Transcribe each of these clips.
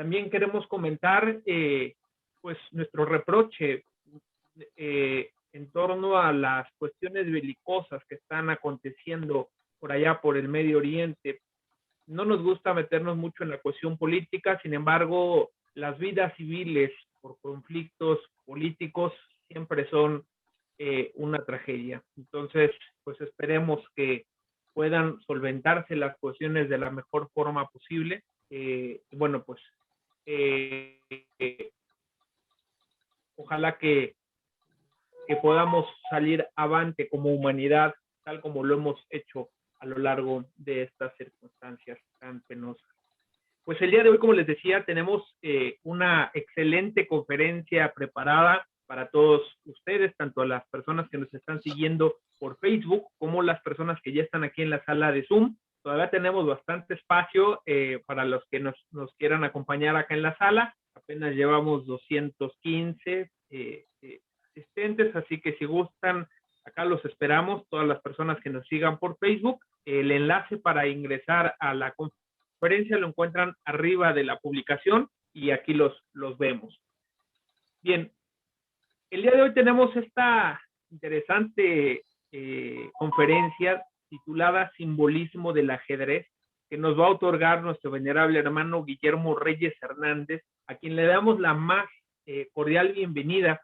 También queremos comentar pues nuestro reproche en torno a las cuestiones belicosas que están aconteciendo por allá, por el Medio Oriente. No nos gusta meternos mucho en la cuestión política, sin embargo, las vidas civiles por conflictos políticos siempre son una tragedia. Entonces, pues esperemos que puedan solventarse las cuestiones de la mejor forma posible. Bueno, pues ojalá que podamos salir avante como humanidad, tal como lo hemos hecho a lo largo de estas circunstancias tan penosas. Pues el día de hoy, como les decía, tenemos una excelente conferencia preparada para todos ustedes, tanto las personas que nos están siguiendo por Facebook como las personas que ya están aquí en la sala de Zoom. Todavía tenemos bastante espacio para los que nos quieran acompañar acá en la sala. Apenas llevamos 215 asistentes, así que si gustan, acá los esperamos, todas las personas que nos sigan por Facebook. El enlace para ingresar a la conferencia lo encuentran arriba de la publicación y aquí los vemos. Bien, el día de hoy tenemos esta interesante conferencia titulada Simbolismo del ajedrez, que nos va a otorgar nuestro venerable hermano Guillermo Reyes Hernández, a quien le damos la más cordial bienvenida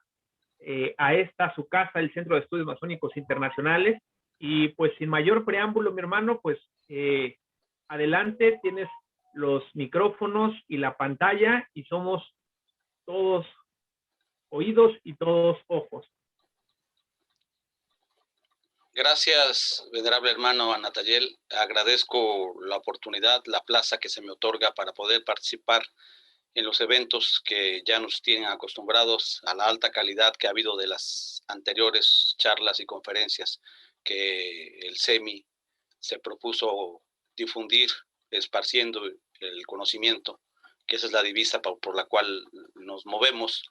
a esta, su casa, el Centro de Estudios Masónicos Internacionales. Y pues sin mayor preámbulo, mi hermano, pues adelante, tienes los micrófonos y la pantalla y somos todos oídos y todos ojos. Gracias, venerable hermano Anatayel. Agradezco la oportunidad, la plaza que se me otorga para poder participar en los eventos que ya nos tienen acostumbrados a la alta calidad que ha habido de las anteriores charlas y conferencias que el CEMI se propuso difundir, esparciendo el conocimiento, que esa es la divisa por la cual nos movemos.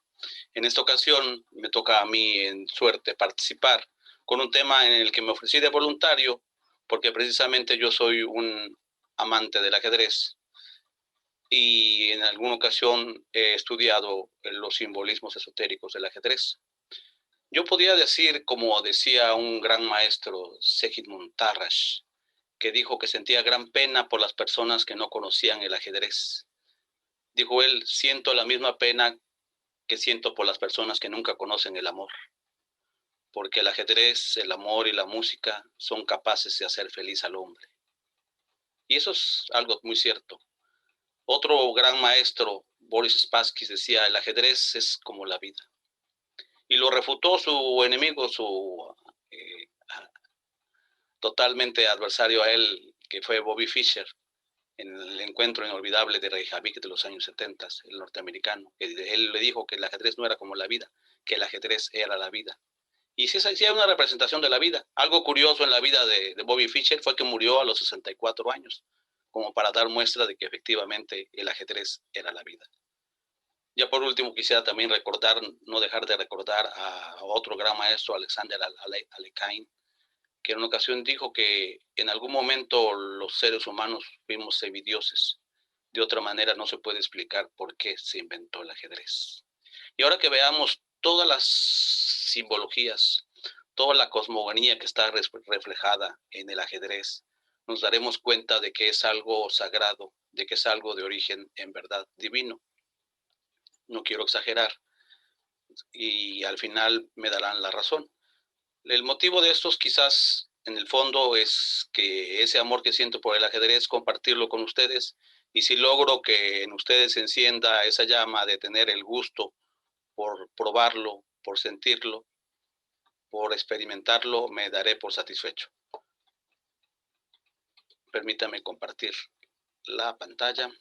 En esta ocasión me toca a mí en suerte participar con un tema en el que me ofrecí de voluntario, porque precisamente yo soy un amante del ajedrez y en alguna ocasión he estudiado los simbolismos esotéricos del ajedrez. Yo podía decir, como decía un gran maestro, Sigmund Tarrasch, que dijo que sentía gran pena por las personas que no conocían el ajedrez. Dijo él, siento la misma pena que siento por las personas que nunca conocen el amor, porque el ajedrez, el amor y la música son capaces de hacer feliz al hombre. Y eso es algo muy cierto. Otro gran maestro, Boris Spassky, decía, el ajedrez es como la vida. Y lo refutó su enemigo, su totalmente adversario a él, que fue Bobby Fischer, en el encuentro inolvidable de Reykjavik de los años 70, el norteamericano. Él le dijo que el ajedrez no era como la vida, que el ajedrez era la vida. Y sí, sí hay una representación de la vida. Algo curioso en la vida de Bobby Fischer fue que murió a los 64 años, como para dar muestra de que efectivamente el ajedrez era la vida. Ya por último quisiera también recordar, no dejar de recordar a otro gran maestro, Alexander Alekhine, que en una ocasión dijo que en algún momento los seres humanos fuimos semidioses. De otra manera no se puede explicar por qué se inventó el ajedrez. Y ahora que veamos todas las simbologías, toda la cosmogonía que está reflejada en el ajedrez, nos daremos cuenta de que es algo sagrado, de que es algo de origen en verdad divino. No quiero exagerar y al final me darán la razón. El motivo de estos quizás en el fondo es que ese amor que siento por el ajedrez, compartirlo con ustedes, y si logro que en ustedes se encienda esa llama de tener el gusto por probarlo, por sentirlo, por experimentarlo, me daré por satisfecho. Permítame compartir la pantalla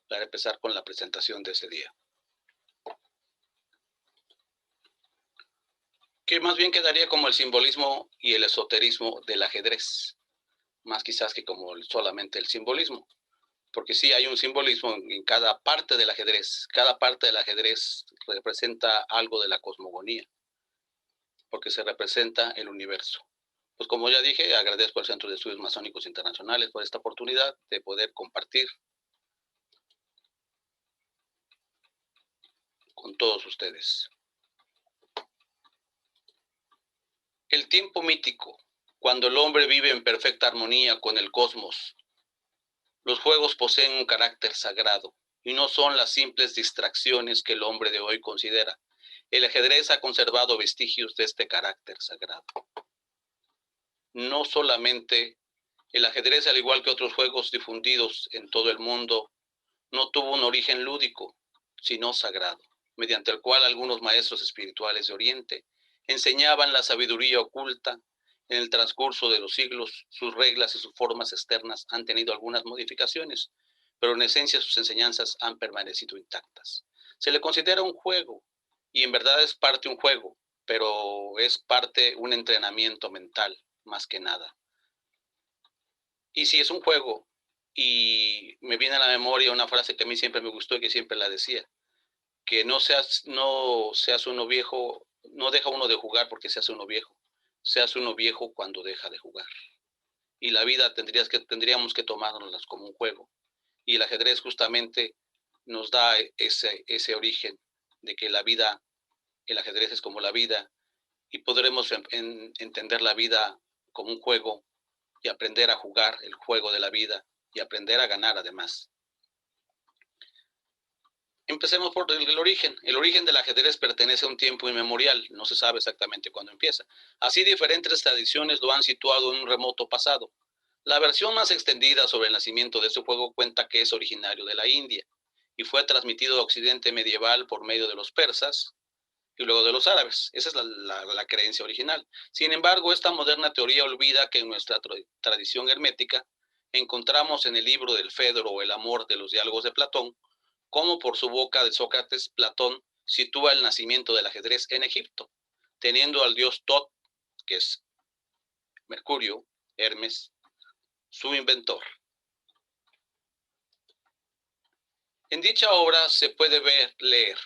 para empezar con la presentación de ese día. Que más bien quedaría como el simbolismo y el esoterismo del ajedrez, más quizás que como solamente el simbolismo, porque sí hay un simbolismo en cada parte del ajedrez. Cada parte del ajedrez representa algo de la cosmogonía, porque se representa el universo. Pues como ya dije, agradezco al Centro de Estudios Masónicos Internacionales por esta oportunidad de poder compartir con todos ustedes. El tiempo mítico, cuando el hombre vive en perfecta armonía con el cosmos. Los juegos poseen un carácter sagrado y no son las simples distracciones que el hombre de hoy considera. El ajedrez ha conservado vestigios de este carácter sagrado. No solamente el ajedrez, al igual que otros juegos difundidos en todo el mundo, no tuvo un origen lúdico, sino sagrado, mediante el cual algunos maestros espirituales de Oriente enseñaban la sabiduría oculta. En el transcurso de los siglos, sus reglas y sus formas externas han tenido algunas modificaciones, pero en esencia sus enseñanzas han permanecido intactas. Se le considera un juego, y en verdad es parte un juego, pero es parte un entrenamiento mental, más que nada. Y si es un juego, y me viene a la memoria una frase que a mí siempre me gustó y que siempre la decía, que no seas uno viejo, no deja uno de jugar porque se hace uno viejo, se hace uno viejo cuando deja de jugar. Y la vida tendríamos que tomárnoslas como un juego. Y el ajedrez justamente nos da ese origen de que la vida, el ajedrez es como la vida, y podremos entender la vida como un juego y aprender a jugar el juego de la vida y aprender a ganar además. Empecemos por el origen. El origen del ajedrez pertenece a un tiempo inmemorial, no se sabe exactamente cuándo empieza. Así diferentes tradiciones lo han situado en un remoto pasado. La versión más extendida sobre el nacimiento de este juego cuenta que es originario de la India y fue transmitido a Occidente medieval por medio de los persas y luego de los árabes. Esa es la creencia original. Sin embargo, esta moderna teoría olvida que en nuestra tradición hermética encontramos en el libro del Fedro o el Amor de los diálogos de Platón, como por su boca de Sócrates, Platón sitúa el nacimiento del ajedrez en Egipto, teniendo al dios Tot, que es Mercurio, Hermes, su inventor. En dicha obra se puede leer: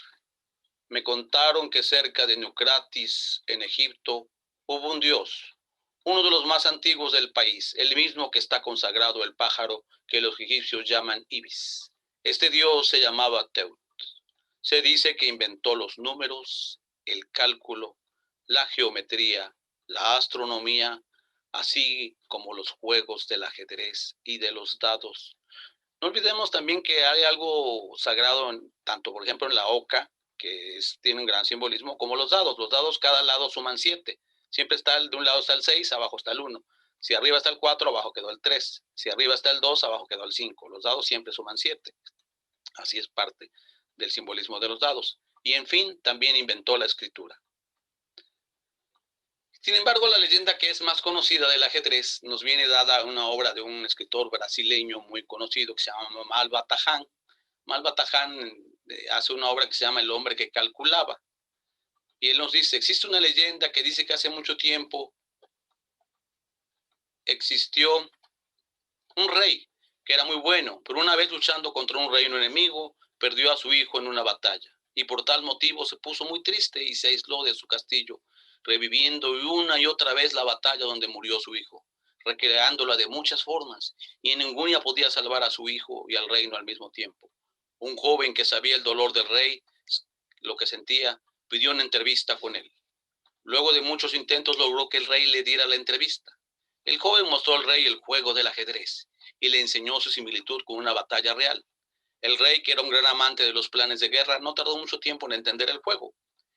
me contaron que cerca de Naucratis, en Egipto, hubo un dios, uno de los más antiguos del país, el mismo que está consagrado el pájaro que los egipcios llaman Ibis. Este dios se llamaba Teut. Se dice que inventó los números, el cálculo, la geometría, la astronomía, así como los juegos del ajedrez y de los dados. No olvidemos también que hay algo sagrado, tanto por ejemplo en la oca, que tiene un gran simbolismo, como los dados. Los dados, cada lado suman 7. Siempre está de un lado está el 6, abajo está el 1. Si arriba está el 4, abajo quedó el 3. Si arriba está el 2, abajo quedó el 5. Los dados siempre suman 7. Así es parte del simbolismo de los dados. Y en fin, también inventó la escritura. Sin embargo, la leyenda que es más conocida del ajedrez nos viene dada una obra de un escritor brasileño muy conocido que se llama Malva Tahan. Malva Tahan hace una obra que se llama El hombre que calculaba. Y él nos dice, existe una leyenda que dice que hace mucho tiempo existió un rey que era muy bueno, pero una vez luchando contra un reino enemigo, perdió a su hijo en una batalla, y por tal motivo se puso muy triste y se aisló de su castillo, reviviendo una y otra vez la batalla donde murió su hijo, recreándola de muchas formas, y en ninguna podía salvar a su hijo y al reino al mismo tiempo. Un joven que sabía el dolor del rey, lo que sentía, pidió una entrevista con él. Luego de muchos intentos logró que el rey le diera la entrevista. El joven mostró al rey el juego del ajedrez y le enseñó su similitud con una batalla real. El rey, que era un gran amante de los planes de guerra, no tardó mucho tiempo en entender el juego.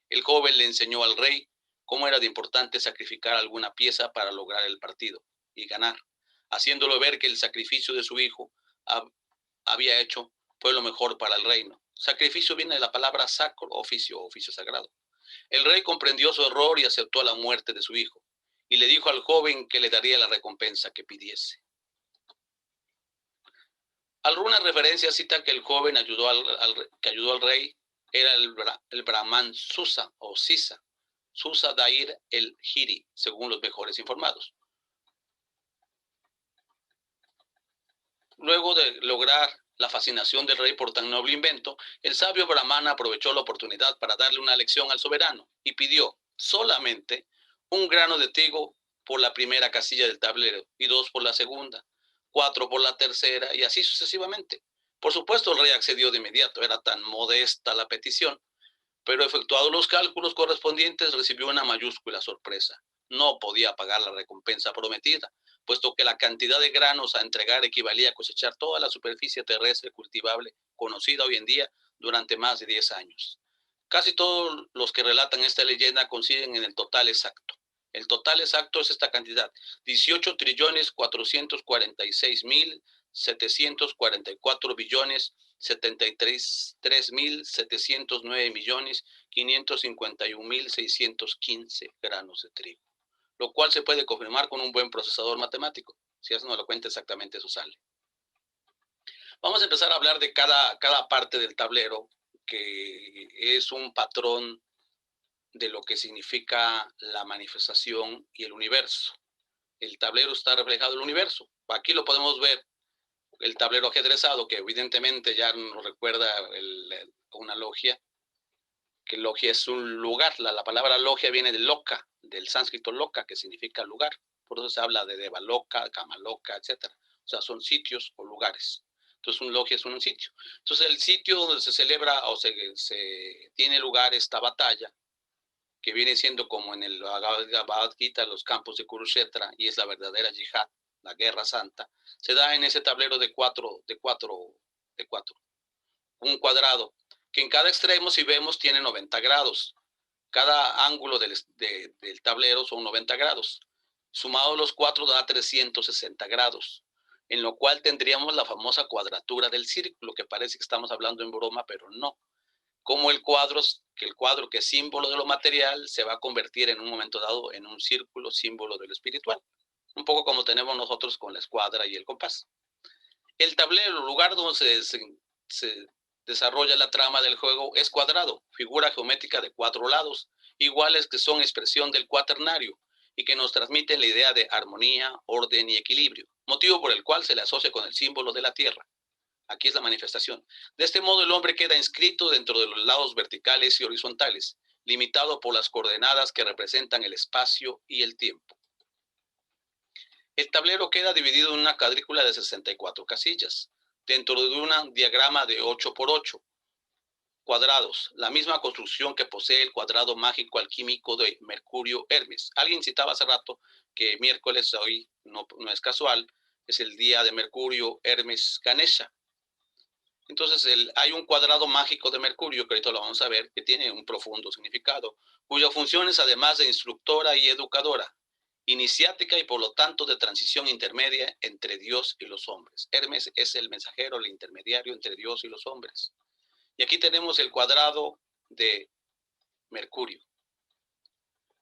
El joven le enseñó al rey cómo era de importante sacrificar alguna pieza para lograr el partido y ganar, haciéndolo ver que el sacrificio de su hijo había hecho fue lo mejor para el reino. Sacrificio viene de la palabra sacro, oficio sagrado. El rey comprendió su error y aceptó la muerte de su hijo, y le dijo al joven que le daría la recompensa que pidiese. Algunas referencias citan que el joven que ayudó al rey era el brahman Susa o Sisa, Susa Dair el Hiri, según los mejores informados. Luego de lograr la fascinación del rey por tan noble invento, el sabio brahmana aprovechó la oportunidad para darle una lección al soberano y pidió solamente un grano de trigo por la primera casilla del tablero y 2 por la segunda, 4 por la tercera y así sucesivamente. Por supuesto, el rey accedió de inmediato, era tan modesta la petición, pero efectuados los cálculos correspondientes recibió una mayúscula sorpresa. No podía pagar la recompensa prometida, puesto que la cantidad de granos a entregar equivalía a cosechar toda la superficie terrestre cultivable conocida hoy en día durante más de 10 años. Casi todos los que relatan esta leyenda coinciden en el total exacto. El total exacto es esta cantidad: 18.446.709.551.615 granos de trigo, lo cual se puede confirmar con un buen procesador matemático. Si eso no lo cuenta exactamente, eso sale. Vamos a empezar a hablar de cada parte del tablero, que es un patrón de lo que significa la manifestación y el universo. El tablero está reflejado en el universo. Aquí lo podemos ver, el tablero ajedrezado, que evidentemente ya nos recuerda una logia, que logia es un lugar. La palabra logia viene de loka, del sánscrito loka, que significa lugar. Por eso se habla de Devaloka, Kamaloka, etc. O sea, son sitios o lugares. Entonces, un logia es un sitio. Entonces, el sitio donde se celebra o se tiene lugar esta batalla, que viene siendo como en el Bhagavad Gita, los campos de Kurukshetra, y es la verdadera yihad, la guerra santa, se da en ese tablero de cuatro, un cuadrado, que en cada extremo, si vemos, tiene 90 grados. Cada ángulo del tablero son 90 grados. Sumados los cuatro da 360 grados, en lo cual tendríamos la famosa cuadratura del círculo, que parece que estamos hablando en broma, pero no. Como el cuadro, que es símbolo de lo material, se va a convertir en un momento dado en un círculo, símbolo de lo espiritual. Un poco como tenemos nosotros con la escuadra y el compás. El tablero, el lugar donde se desarrolla la trama del juego, es cuadrado, figura geométrica de 4 lados, iguales, que son expresión del cuaternario y que nos transmiten la idea de armonía, orden y equilibrio, motivo por el cual se le asocia con el símbolo de la tierra. Aquí es la manifestación. De este modo, el hombre queda inscrito dentro de los lados verticales y horizontales, limitado por las coordenadas que representan el espacio y el tiempo. El tablero queda dividido en una cuadrícula de 64 casillas, dentro de un diagrama de 8 por 8 cuadrados, la misma construcción que posee el cuadrado mágico alquímico de Mercurio Hermes. Alguien citaba hace rato que miércoles, hoy no es casual, es el día de Mercurio Hermes Ganesha. Entonces, hay un cuadrado mágico de Mercurio, que ahorita lo vamos a ver, que tiene un profundo significado, cuya función es, además de instructora y educadora, iniciática y por lo tanto de transición intermedia entre Dios y los hombres. Hermes es el mensajero, el intermediario entre Dios y los hombres. Y aquí tenemos el cuadrado de Mercurio,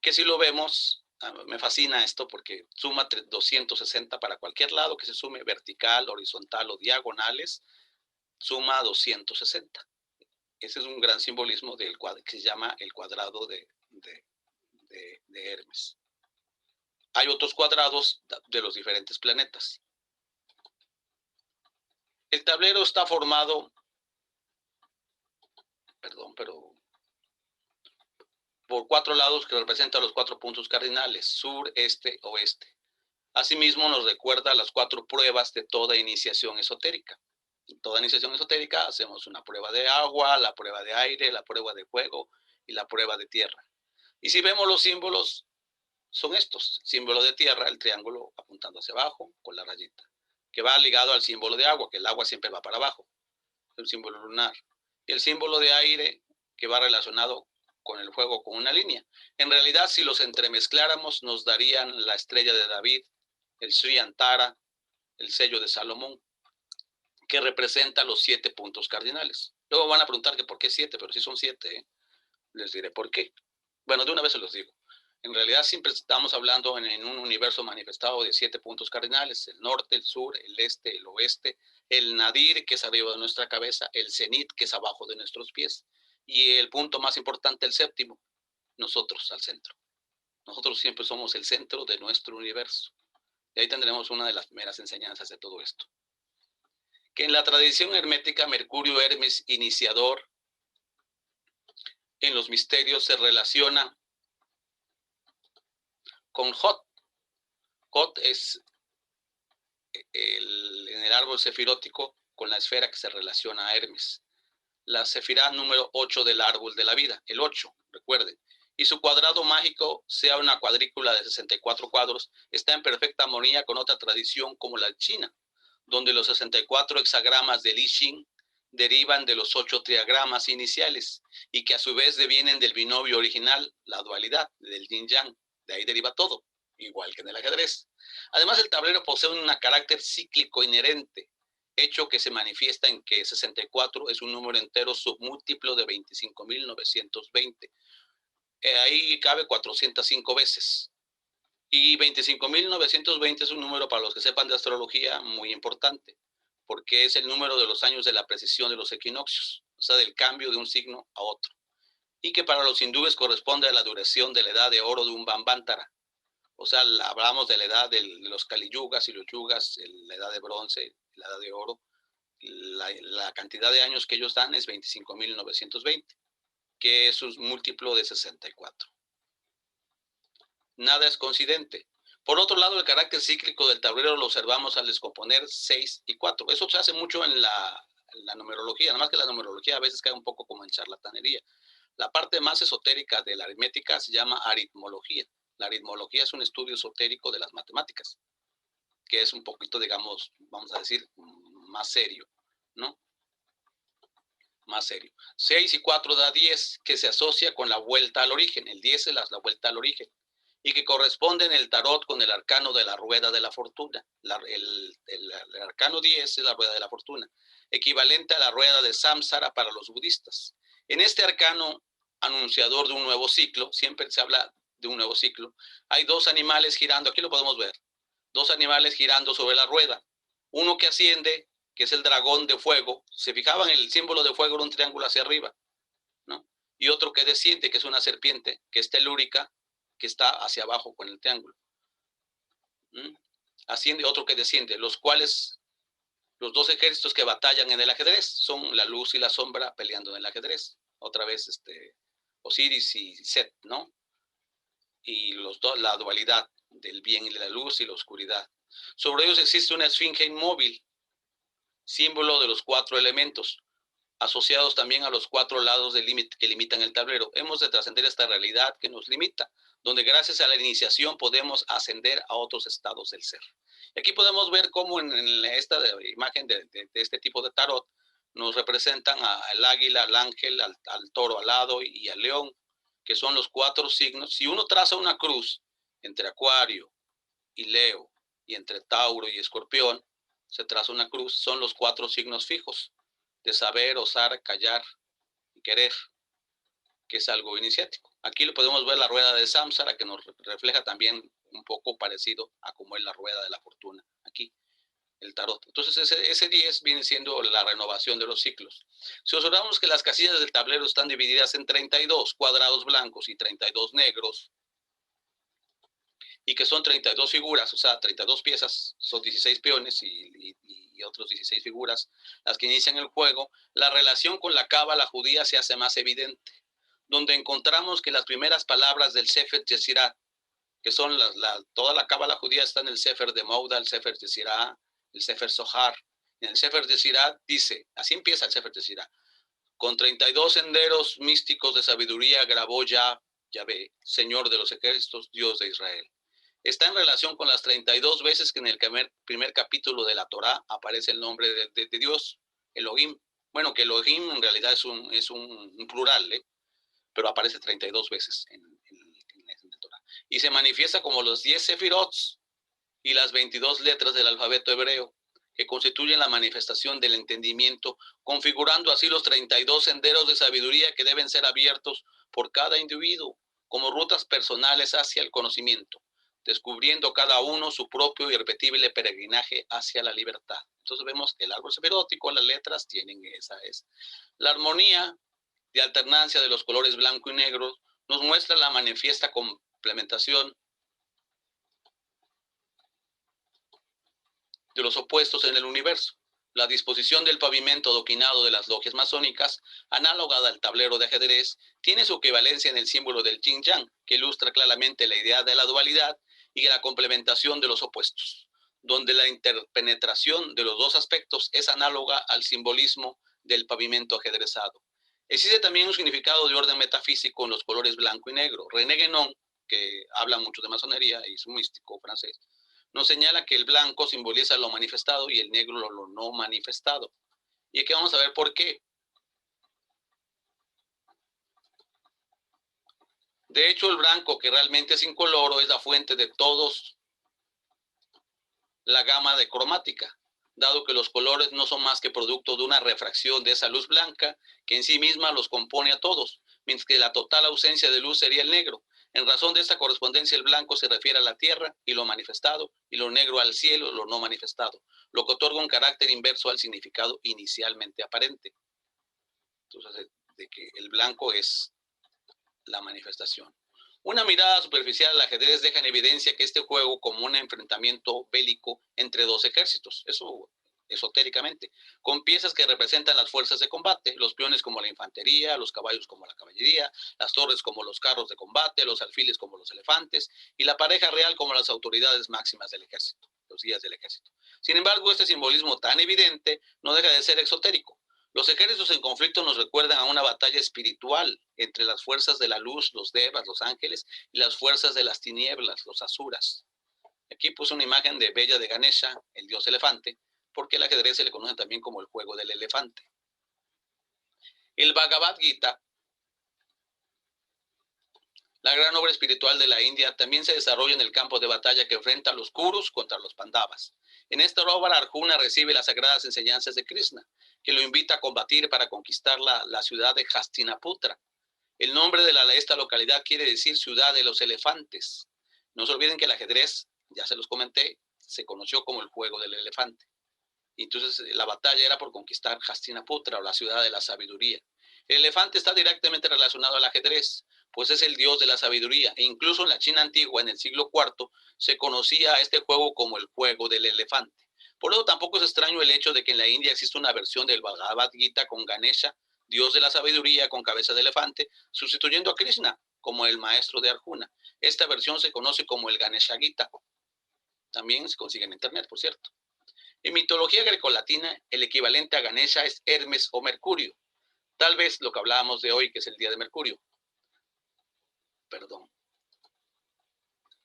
que si lo vemos, me fascina esto porque suma 260 para cualquier lado que se sume, vertical, horizontal o diagonales, suma 260. Ese es un gran simbolismo del cuadro que se llama el cuadrado de Hermes. Hay otros cuadrados de los diferentes planetas. El tablero está formado, por 4 lados que representan los 4 puntos cardinales: sur, este, oeste. Asimismo, nos recuerda las 4 pruebas de toda iniciación esotérica. En toda iniciación esotérica hacemos una prueba de agua, la prueba de aire, la prueba de fuego y la prueba de tierra. Y si vemos los símbolos, son estos: símbolo de tierra, el triángulo apuntando hacia abajo con la rayita, que va ligado al símbolo de agua, que el agua siempre va para abajo, es un símbolo lunar. Y el símbolo de aire, que va relacionado con el fuego con una línea. En realidad, si los entremezcláramos, nos darían la estrella de David, el Sri Antara, el sello de Salomón, que representa los 7 puntos cardinales. Luego van a preguntar que por qué 7, pero si son 7, les diré por qué. Bueno, de una vez se los digo. En realidad siempre estamos hablando en un universo manifestado de 7 puntos cardinales: el norte, el sur, el este, el oeste, el nadir, que es arriba de nuestra cabeza, el cenit, que es abajo de nuestros pies, y el punto más importante, el séptimo, nosotros al centro. Nosotros siempre somos el centro de nuestro universo. Y ahí tendremos una de las primeras enseñanzas de todo esto. Que en la tradición hermética, Mercurio Hermes, iniciador en los misterios, se relaciona con Jot. Jot es en el árbol sefirótico con la esfera que se relaciona a Hermes. la sefirá número 8 del árbol de la vida, el 8, recuerden. Y su cuadrado mágico, sea una cuadrícula de 64 cuadros, está en perfecta armonía con otra tradición como la china, donde los 64 hexagramas del I Ching derivan de los 8 triagramas iniciales y que a su vez devienen del binomio original, la dualidad del yin-yang. De ahí deriva todo, igual que en el ajedrez. Además, el tablero posee un carácter cíclico inherente, hecho que se manifiesta en que 64 es un número entero submúltiplo de 25.920. Ahí cabe 405 veces. Y 25.920 es un número, para los que sepan de astrología, muy importante, porque es el número de los años de la precesión de los equinoccios, o sea, del cambio de un signo a otro. Y que para los hindúes corresponde a la duración de la edad de oro de un Bambántara. O sea, hablamos de la edad de los Kaliyugas y los Yugas, la edad de bronce, la edad de oro. La cantidad de años que ellos dan es 25.920, que es un múltiplo de 64. Nada es coincidente. Por otro lado, el carácter cíclico del tablero lo observamos al descomponer 6 y 4. Eso se hace mucho en la numerología, nada más que la numerología a veces cae un poco como en charlatanería. La parte más esotérica de la aritmética se llama aritmología. La aritmología es un estudio esotérico de las matemáticas, que es un poquito, digamos, vamos a decir, más serio, ¿no? Más serio. 6 y 4 da 10, que se asocia con la vuelta al origen. El 10 es la vuelta al origen. Y que corresponde en el tarot con el arcano de la rueda de la fortuna. El arcano 10 es la rueda de la fortuna, equivalente a la rueda de Samsara para los budistas. En este arcano anunciador de un nuevo ciclo, siempre se habla de un nuevo ciclo, hay dos animales girando, aquí lo podemos ver, dos animales girando sobre la rueda. Uno que asciende, que es el dragón de fuego, se fijaban en el símbolo de fuego en un triángulo hacia arriba, ¿no? Y otro que desciende, que es una serpiente, que es telúrica, que está hacia abajo con el triángulo. Asciende, otro que desciende, los cuales, los dos ejércitos que batallan en el ajedrez, son la luz y la sombra peleando en el ajedrez. Otra vez, Osiris y Set, ¿no? Y los dos, la dualidad del bien y de la luz y la oscuridad. Sobre ellos existe una esfinge inmóvil, símbolo de los 4 elementos, asociados también a los 4 lados del límite que limitan el tablero. Hemos de trascender esta realidad que nos limita, donde gracias a la iniciación podemos ascender a otros estados del ser. Y aquí podemos ver cómo en esta imagen de este tipo de tarot nos representan al águila, al ángel, al toro alado y al león, que son los 4 signos. Si uno traza una cruz entre Acuario y Leo y entre Tauro y Escorpión, se traza una cruz, son los 4 signos fijos de saber, osar, callar y querer, que es algo iniciático. Aquí lo podemos ver la rueda de Samsara, que nos refleja también un poco parecido a cómo es la rueda de la fortuna, aquí, el tarot. Entonces ese 10 viene siendo la renovación de los ciclos. Si observamos que las casillas del tablero están divididas en 32 cuadrados blancos y 32 negros, y que son 32 figuras, o sea, 32 piezas, son 16 peones y otros 16 figuras, las que inician el juego, la relación con la cábala judía se hace más evidente, donde encontramos que las primeras palabras del Sefer Yetzirah, que son toda la cábala judía está en el Sefer de Mouda, el Sefer Yetzirah, el Sefer Zohar. En el Sefer Yetzirah dice, así empieza el Sefer Yetzirah, con 32 senderos místicos de sabiduría grabó Yahvé, Señor de los ejércitos, Dios de Israel. Está en relación con las 32 veces que en el primer capítulo de la Torá aparece el nombre de Dios, Elohim. Bueno, que Elohim en realidad es un plural, pero aparece 32 veces en la Torá. Y se manifiesta como los 10 sefirots y las 22 letras del alfabeto hebreo, que constituyen la manifestación del entendimiento, configurando así los 32 senderos de sabiduría que deben ser abiertos por cada individuo como rutas personales hacia el conocimiento, descubriendo cada uno su propio y irrepetible peregrinaje hacia la libertad. Entonces vemos que el árbol sefirótico, las letras tienen esa es. La armonía de alternancia de los colores blanco y negro nos muestra la manifiesta complementación de los opuestos en el universo. La disposición del pavimento adoquinado de las logias masónicas, análoga al tablero de ajedrez, tiene su equivalencia en el símbolo del yin-yang, que ilustra claramente la idea de la dualidad y de la complementación de los opuestos, donde la interpenetración de los dos aspectos es análoga al simbolismo del pavimento ajedrezado. Existe también un significado de orden metafísico en los colores blanco y negro. René Guénon, que habla mucho de masonería y es un místico francés, nos señala que el blanco simboliza lo manifestado y el negro lo no manifestado. Y aquí vamos a ver por qué. De hecho, el blanco, que realmente es incoloro, es la fuente de todos la gama de cromática, dado que los colores no son más que producto de una refracción de esa luz blanca que en sí misma los compone a todos, mientras que la total ausencia de luz sería el negro. En razón de esta correspondencia, el blanco se refiere a la tierra y lo manifestado, y lo negro al cielo, lo no manifestado, lo que otorga un carácter inverso al significado inicialmente aparente. Entonces, de que el blanco es la manifestación. Una mirada superficial al ajedrez deja en evidencia que este juego como un enfrentamiento bélico entre dos ejércitos, eso esotéricamente, con piezas que representan las fuerzas de combate, los peones como la infantería, los caballos como la caballería, las torres como los carros de combate, los alfiles como los elefantes, y la pareja real como las autoridades máximas del ejército, los guías del ejército. Sin embargo, este simbolismo tan evidente no deja de ser exotérico. Los ejércitos en conflicto nos recuerdan a una batalla espiritual entre las fuerzas de la luz, los devas, los ángeles, y las fuerzas de las tinieblas, los asuras. Aquí puse una imagen de Bella de Ganesha, el dios elefante, porque el ajedrez se le conoce también como el juego del elefante. El Bhagavad Gita, la gran obra espiritual de la India, también se desarrolla en el campo de batalla que enfrenta a los Kurus contra los Pandavas. En esta obra, Arjuna recibe las sagradas enseñanzas de Krishna, que lo invita a combatir para conquistar la ciudad de Hastinaputra. El nombre de esta localidad quiere decir ciudad de los elefantes. No se olviden que el ajedrez, ya se los comenté, se conoció como el juego del elefante. Y entonces la batalla era por conquistar Hastinaputra, o la ciudad de la sabiduría. El elefante está directamente relacionado al ajedrez, pues es el dios de la sabiduría. E incluso en la China antigua, en el siglo IV, se conocía a este juego como el juego del elefante. Por eso tampoco es extraño el hecho de que en la India existe una versión del Bhagavad Gita con Ganesha, dios de la sabiduría con cabeza de elefante, sustituyendo a Krishna como el maestro de Arjuna. Esta versión se conoce como el Ganesha Gita. También se consigue en internet, por cierto. En mitología grecolatina, el equivalente a Ganesha es Hermes o Mercurio. Tal vez lo que hablábamos de hoy, que es el día de Mercurio. Perdón.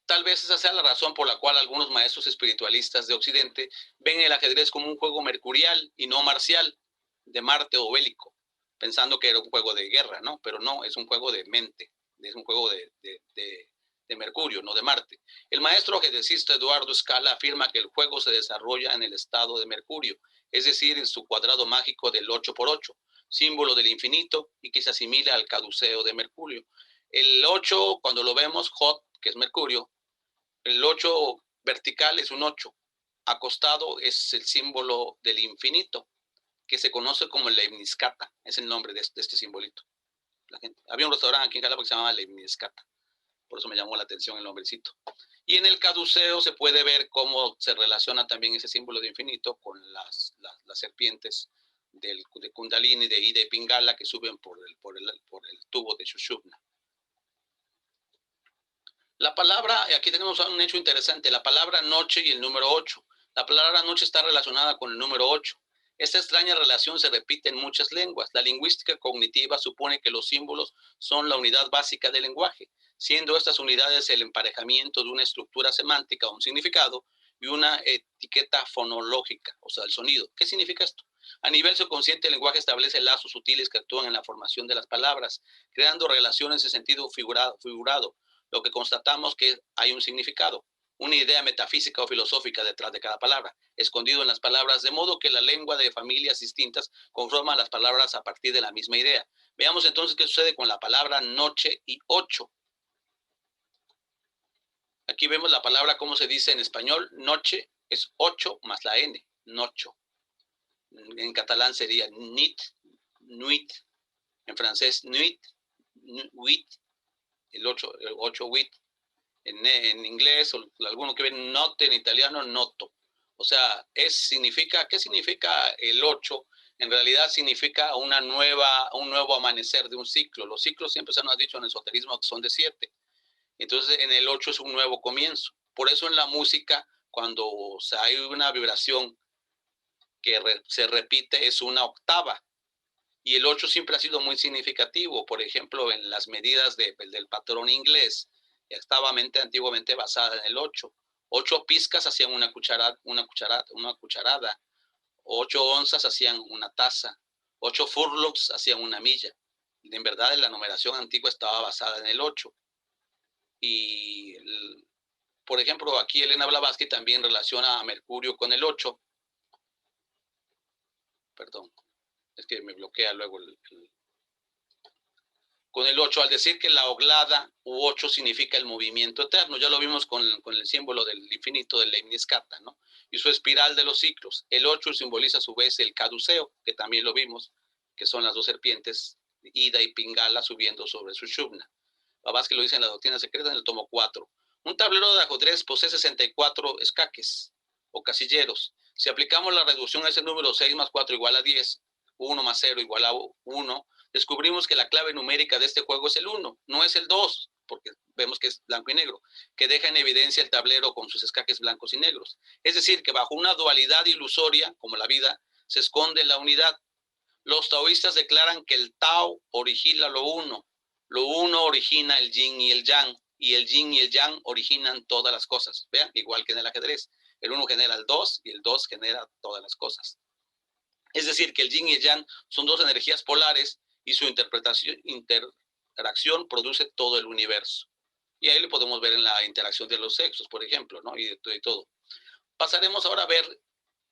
Tal vez esa sea la razón por la cual algunos maestros espiritualistas de Occidente ven el ajedrez como un juego mercurial y no marcial, de Marte o bélico, pensando que era un juego de guerra, ¿no? Pero no, es un juego de mente, es un juego de Mercurio, no de Marte. El maestro ajedrecista Eduardo Scala afirma que el juego se desarrolla en el estado de Mercurio, es decir, en su cuadrado mágico del 8×8, símbolo del infinito y que se asimila al caduceo de Mercurio. El 8, cuando lo vemos, Hot, que es Mercurio, el 8 vertical es un 8, acostado es el símbolo del infinito, que se conoce como Lemniscata, es el nombre de este simbolito. Había un restaurante aquí en Jalapa que se llamaba Lemniscata, por eso me llamó la atención el nombrecito. Y en el caduceo se puede ver cómo se relaciona también ese símbolo de infinito con las serpientes de Kundalini, de Ida y Pingala, que suben por el tubo de Sushumna. La palabra, aquí tenemos un hecho interesante, la palabra noche y el número 8. La palabra noche está relacionada con el número 8. Esta extraña relación se repite en muchas lenguas. La lingüística cognitiva supone que los símbolos son la unidad básica del lenguaje, siendo estas unidades el emparejamiento de una estructura semántica, un significado, y una etiqueta fonológica, o sea, el sonido. ¿Qué significa esto? A nivel subconsciente, el lenguaje establece lazos sutiles que actúan en la formación de las palabras, creando relaciones en sentido figurado, lo que constatamos que hay un significado, una idea metafísica o filosófica detrás de cada palabra, escondido en las palabras, de modo que la lengua de familias distintas conforma las palabras a partir de la misma idea. Veamos entonces qué sucede con la palabra noche y 8. Aquí vemos la palabra, cómo se dice en español, noche es 8 más la N, nocho. En catalán sería nit, nuit, en francés nuit, huit, el 8 wit. En inglés, o alguno que ve note en italiano, noto. O sea, ¿qué significa el 8? En realidad significa un nuevo amanecer de un ciclo. Los ciclos siempre se nos ha dicho en el esoterismo que son de 7. Entonces, en el 8 es un nuevo comienzo. Por eso en la música, cuando hay una vibración que se repite, es una octava. Y el 8 siempre ha sido muy significativo. Por ejemplo, en las medidas del patrón inglés, estaba antiguamente basada en el 8. 8 pizcas hacían una cucharada. 8 onzas hacían una taza. 8 furlongs hacían una milla. En verdad, la numeración antigua estaba basada en el 8. Y, por ejemplo, aquí Elena Blavatsky también relaciona a Mercurio con el 8. Perdón, es que me bloquea luego con el 8, al decir que la oglada u 8 significa el movimiento eterno. Ya lo vimos con el símbolo del infinito del Leibniz-Kata, ¿no? Y su espiral de los ciclos. El 8 simboliza a su vez el caduceo, que también lo vimos, que son las dos serpientes, Ida y Pingala, subiendo sobre su Shubna. Blavatsky lo dice en la Doctrina Secreta en el tomo 4. Un tablero de ajedrez posee 64 escaques o casilleros. Si aplicamos la reducción a ese número, 6 más 4 igual a 10, 1 más 0 igual a 1, descubrimos que la clave numérica de este juego es el 1, no es el 2, porque vemos que es blanco y negro, que deja en evidencia el tablero con sus escaques blancos y negros. Es decir, que bajo una dualidad ilusoria, como la vida, se esconde la unidad. Los taoístas declaran que el Tao origina lo uno origina el yin y el yang, y el yin y el yang originan todas las cosas. Vean, igual que en el ajedrez, el 1 genera el 2 y el 2 genera todas las cosas. Es decir, que el yin y el yang son dos energías polares y su interacción produce todo el universo. Y ahí lo podemos ver en la interacción de los sexos, por ejemplo, ¿no? Y de todo. Pasaremos ahora a ver,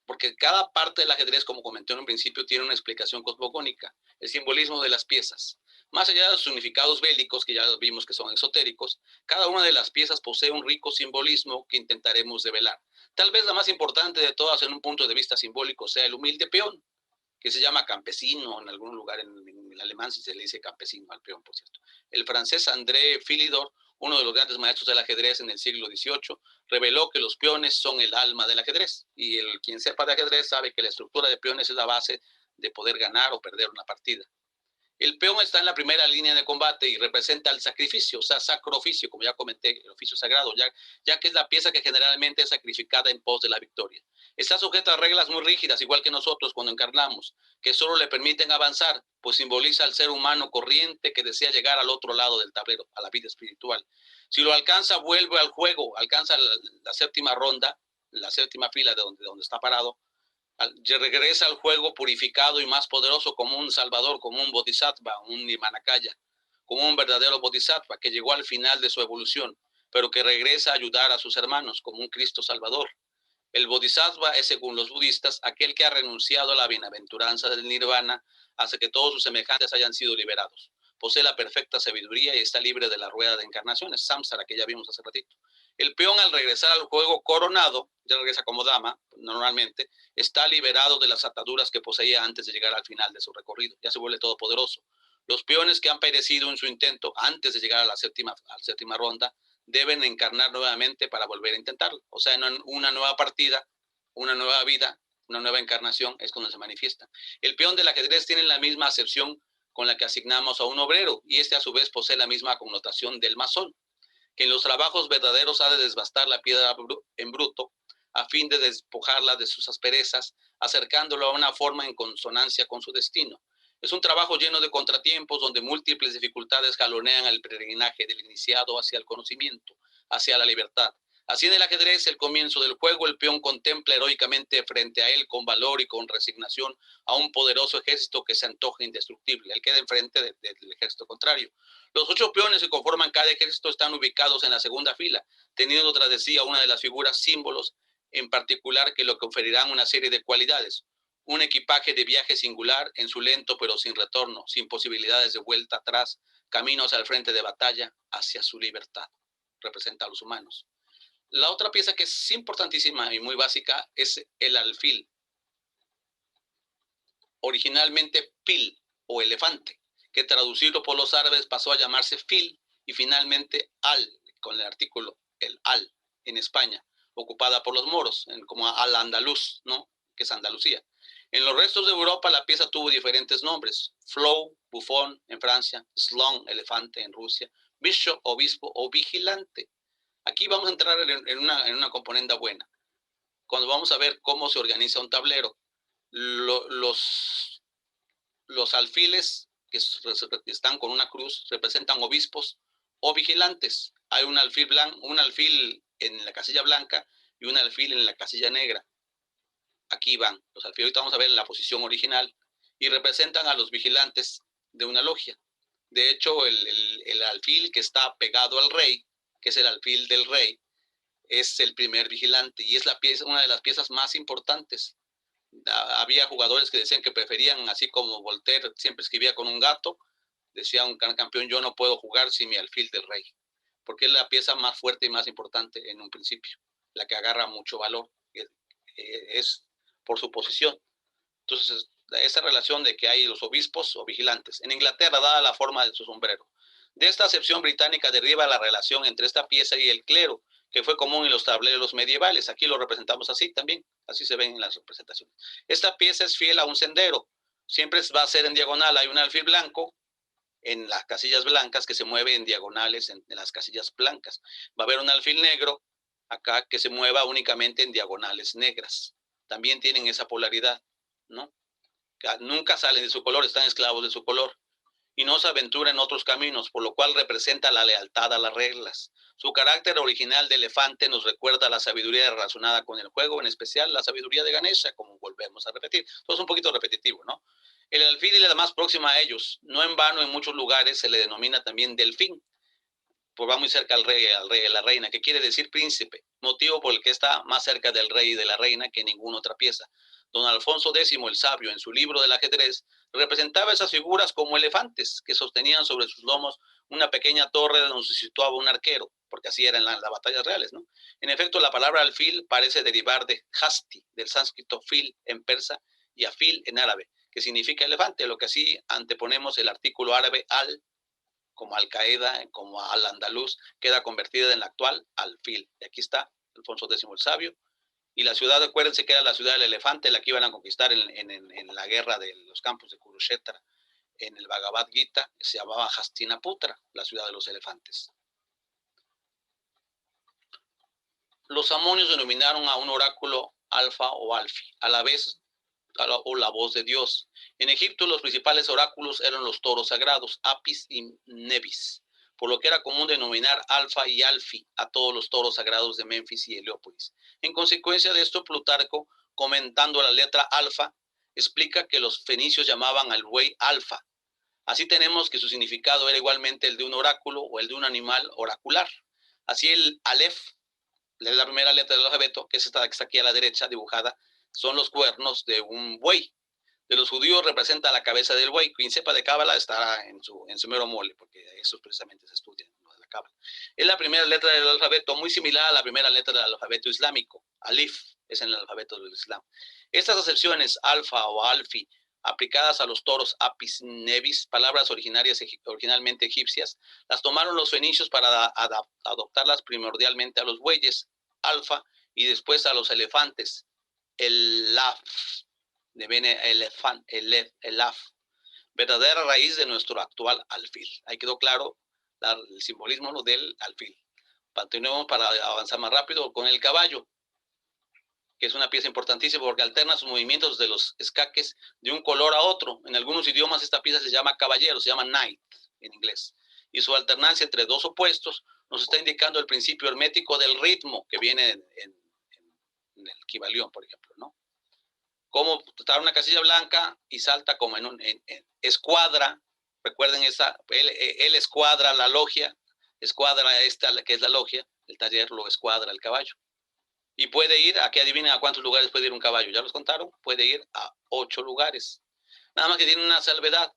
porque cada parte del ajedrez, como comenté en un principio, tiene una explicación cosmogónica, el simbolismo de las piezas. Más allá de los significados bélicos, que ya vimos que son esotéricos, cada una de las piezas posee un rico simbolismo que intentaremos develar. Tal vez la más importante de todas en un punto de vista simbólico sea el humilde peón, que se llama campesino, en algún lugar en el alemán si se le dice campesino al peón, por cierto. El francés André Philidor, uno de los grandes maestros del ajedrez en el siglo XVIII, reveló que los peones son el alma del ajedrez. Y quien sepa de ajedrez sabe que la estructura de peones es la base de poder ganar o perder una partida. El peón está en la primera línea de combate y representa el sacrificio, o sea, sacrificio, como ya comenté, el oficio sagrado, ya que es la pieza que generalmente es sacrificada en pos de la victoria. Está sujeta a reglas muy rígidas, igual que nosotros cuando encarnamos, que solo le permiten avanzar, pues simboliza al ser humano corriente que desea llegar al otro lado del tablero, a la vida espiritual. Si lo alcanza, vuelve al juego, alcanza la séptima ronda, la séptima fila de donde está parado, regresa al juego purificado y más poderoso como un salvador, como un bodhisattva, un nimanakaya, como un verdadero bodhisattva que llegó al final de su evolución, pero que regresa a ayudar a sus hermanos como un Cristo salvador. El bodhisattva es, según los budistas, aquel que ha renunciado a la bienaventuranza del nirvana hasta que todos sus semejantes hayan sido liberados. Posee la perfecta sabiduría y está libre de la rueda de encarnaciones, samsara, que ya vimos hace ratito. El peón, al regresar al juego coronado, ya regresa como dama, normalmente, está liberado de las ataduras que poseía antes de llegar al final de su recorrido. Ya se vuelve todopoderoso. Los peones que han perecido en su intento antes de llegar a la séptima ronda deben encarnar nuevamente para volver a intentarlo. O sea, en una nueva partida, una nueva vida, una nueva encarnación es cuando se manifiesta. El peón del ajedrez tiene la misma acepción con la que asignamos a un obrero, y este a su vez posee la misma connotación del masón, que en los trabajos verdaderos ha de desbastar la piedra en bruto a fin de despojarla de sus asperezas, acercándolo a una forma en consonancia con su destino. Es un trabajo lleno de contratiempos donde múltiples dificultades jalonean el peregrinaje del iniciado hacia el conocimiento, hacia la libertad. Así en el ajedrez, el comienzo del juego, el peón contempla heroicamente frente a él con valor y con resignación a un poderoso ejército que se antoja indestructible. Él queda enfrente del ejército contrario. Los 8 peones que conforman cada ejército están ubicados en la segunda fila, teniendo tras de sí a una de las figuras símbolos en particular que lo conferirán una serie de cualidades. Un equipaje de viaje singular en su lento pero sin retorno, sin posibilidades de vuelta atrás, camino hacia el frente de batalla, hacia su libertad. Representa a los humanos. La otra pieza que es importantísima y muy básica es el alfil. Originalmente pil o elefante, que traducido por los árabes pasó a llamarse fil y finalmente al, con el artículo el al en España, ocupada por los moros, como al-Andaluz, ¿no? Que es Andalucía. En los restos de Europa la pieza tuvo diferentes nombres: flow, bufón en Francia, slon, elefante en Rusia, bishop, obispo o vigilante. Aquí vamos a entrar en una componente buena. Cuando vamos a ver cómo se organiza un tablero, los los alfiles que están con una cruz representan obispos o vigilantes. Hay un alfil en la casilla blanca y un alfil en la casilla negra. Aquí van los alfiles. Ahorita vamos a ver en la posición original y representan a los vigilantes de una logia. De hecho, el alfil que está pegado al rey, que es el alfil del rey, es el primer vigilante y es una de las piezas más importantes. Había jugadores que decían que preferían, así como Voltaire siempre escribía con un gato, decía un gran campeón, yo no puedo jugar sin mi alfil del rey, porque es la pieza más fuerte y más importante en un principio, la que agarra mucho valor, es por su posición. Entonces, esa relación de que hay los obispos o vigilantes. En Inglaterra, dada la forma de su sombrero. De esta acepción británica deriva la relación entre esta pieza y el clero, que fue común en los tableros medievales. Aquí lo representamos así también, así se ven en las representaciones. Esta pieza es fiel a un sendero, siempre va a ser en diagonal. Hay un alfil blanco en las casillas blancas que se mueve en diagonales en las casillas blancas. Va a haber un alfil negro acá que se mueva únicamente en diagonales negras. También tienen esa polaridad, ¿no? Nunca salen de su color, están esclavos de su color y no se aventura en otros caminos, por lo cual representa la lealtad a las reglas. Su carácter original de elefante nos recuerda la sabiduría relacionada con el juego, en especial la sabiduría de Ganesha, como volvemos a repetir. Todo es un poquito repetitivo, ¿no? El alfil y la más próxima a ellos, no en vano en muchos lugares se le denomina también delfín, pues va muy cerca al rey, a la reina, que quiere decir príncipe, motivo por el que está más cerca del rey y de la reina que ninguna otra pieza. Don Alfonso X el Sabio, en su libro del ajedrez, representaba esas figuras como elefantes que sostenían sobre sus lomos una pequeña torre donde se situaba un arquero, porque así eran las batallas reales, ¿no? En efecto, la palabra alfil parece derivar de hasti, del sánscrito fil en persa y afil en árabe, que significa elefante, lo que así anteponemos el artículo árabe al, como Al-Qaeda, como Al-Andalus, queda convertida en la actual alfil. Y aquí está Alfonso X el Sabio. Y la ciudad, acuérdense que era la ciudad del elefante, la que iban a conquistar en la guerra de los campos de Kurukshetra, en el Bhagavad Gita, se llamaba Hastinaputra, la ciudad de los elefantes. Los amonios denominaron a un oráculo alfa o alfi, a la vez o la voz de Dios. En Egipto los principales oráculos eran los toros sagrados, Apis y Nebis, por lo que era común denominar alfa y alfi a todos los toros sagrados de Memphis y Heliópolis. En consecuencia de esto, Plutarco, comentando la letra alfa, explica que los fenicios llamaban al buey alfa. Así tenemos que su significado era igualmente el de un oráculo o el de un animal oracular. Así el alef, la primera letra del alfabeto, que es esta que está aquí a la derecha dibujada, son los cuernos de un buey. De los judíos representa la cabeza del buey. Quien sepa de cábala estará en su mero mole, porque eso precisamente se estudia en lo de la cábala. Es la primera letra del alfabeto, muy similar a la primera letra del alfabeto islámico. Alif es en el alfabeto del Islam. Estas acepciones, alfa o alfi, aplicadas a los toros Apis Nebis, palabras originalmente egipcias, las tomaron los fenicios para adoptarlas primordialmente a los bueyes, alfa, y después a los elefantes, el laf, de viene el laf, verdadera raíz de nuestro actual alfil. Ahí quedó claro el simbolismo, ¿no?, del alfil. Continuemos para avanzar más rápido con el caballo, que es una pieza importantísima porque alterna sus movimientos de los escaques de un color a otro. En algunos idiomas esta pieza se llama caballero, se llama knight en inglés. Y su alternancia entre dos opuestos nos está indicando el principio hermético del ritmo que viene en el Kybalión, por ejemplo, ¿no? Como está una casilla blanca y salta como en escuadra. Recuerden esa, él escuadra la logia, escuadra esta que es la logia, el taller lo escuadra el caballo. Y puede ir, aquí adivinen a cuántos lugares puede ir un caballo, ¿ya los contaron? Puede ir a 8 lugares. Nada más que tiene una salvedad,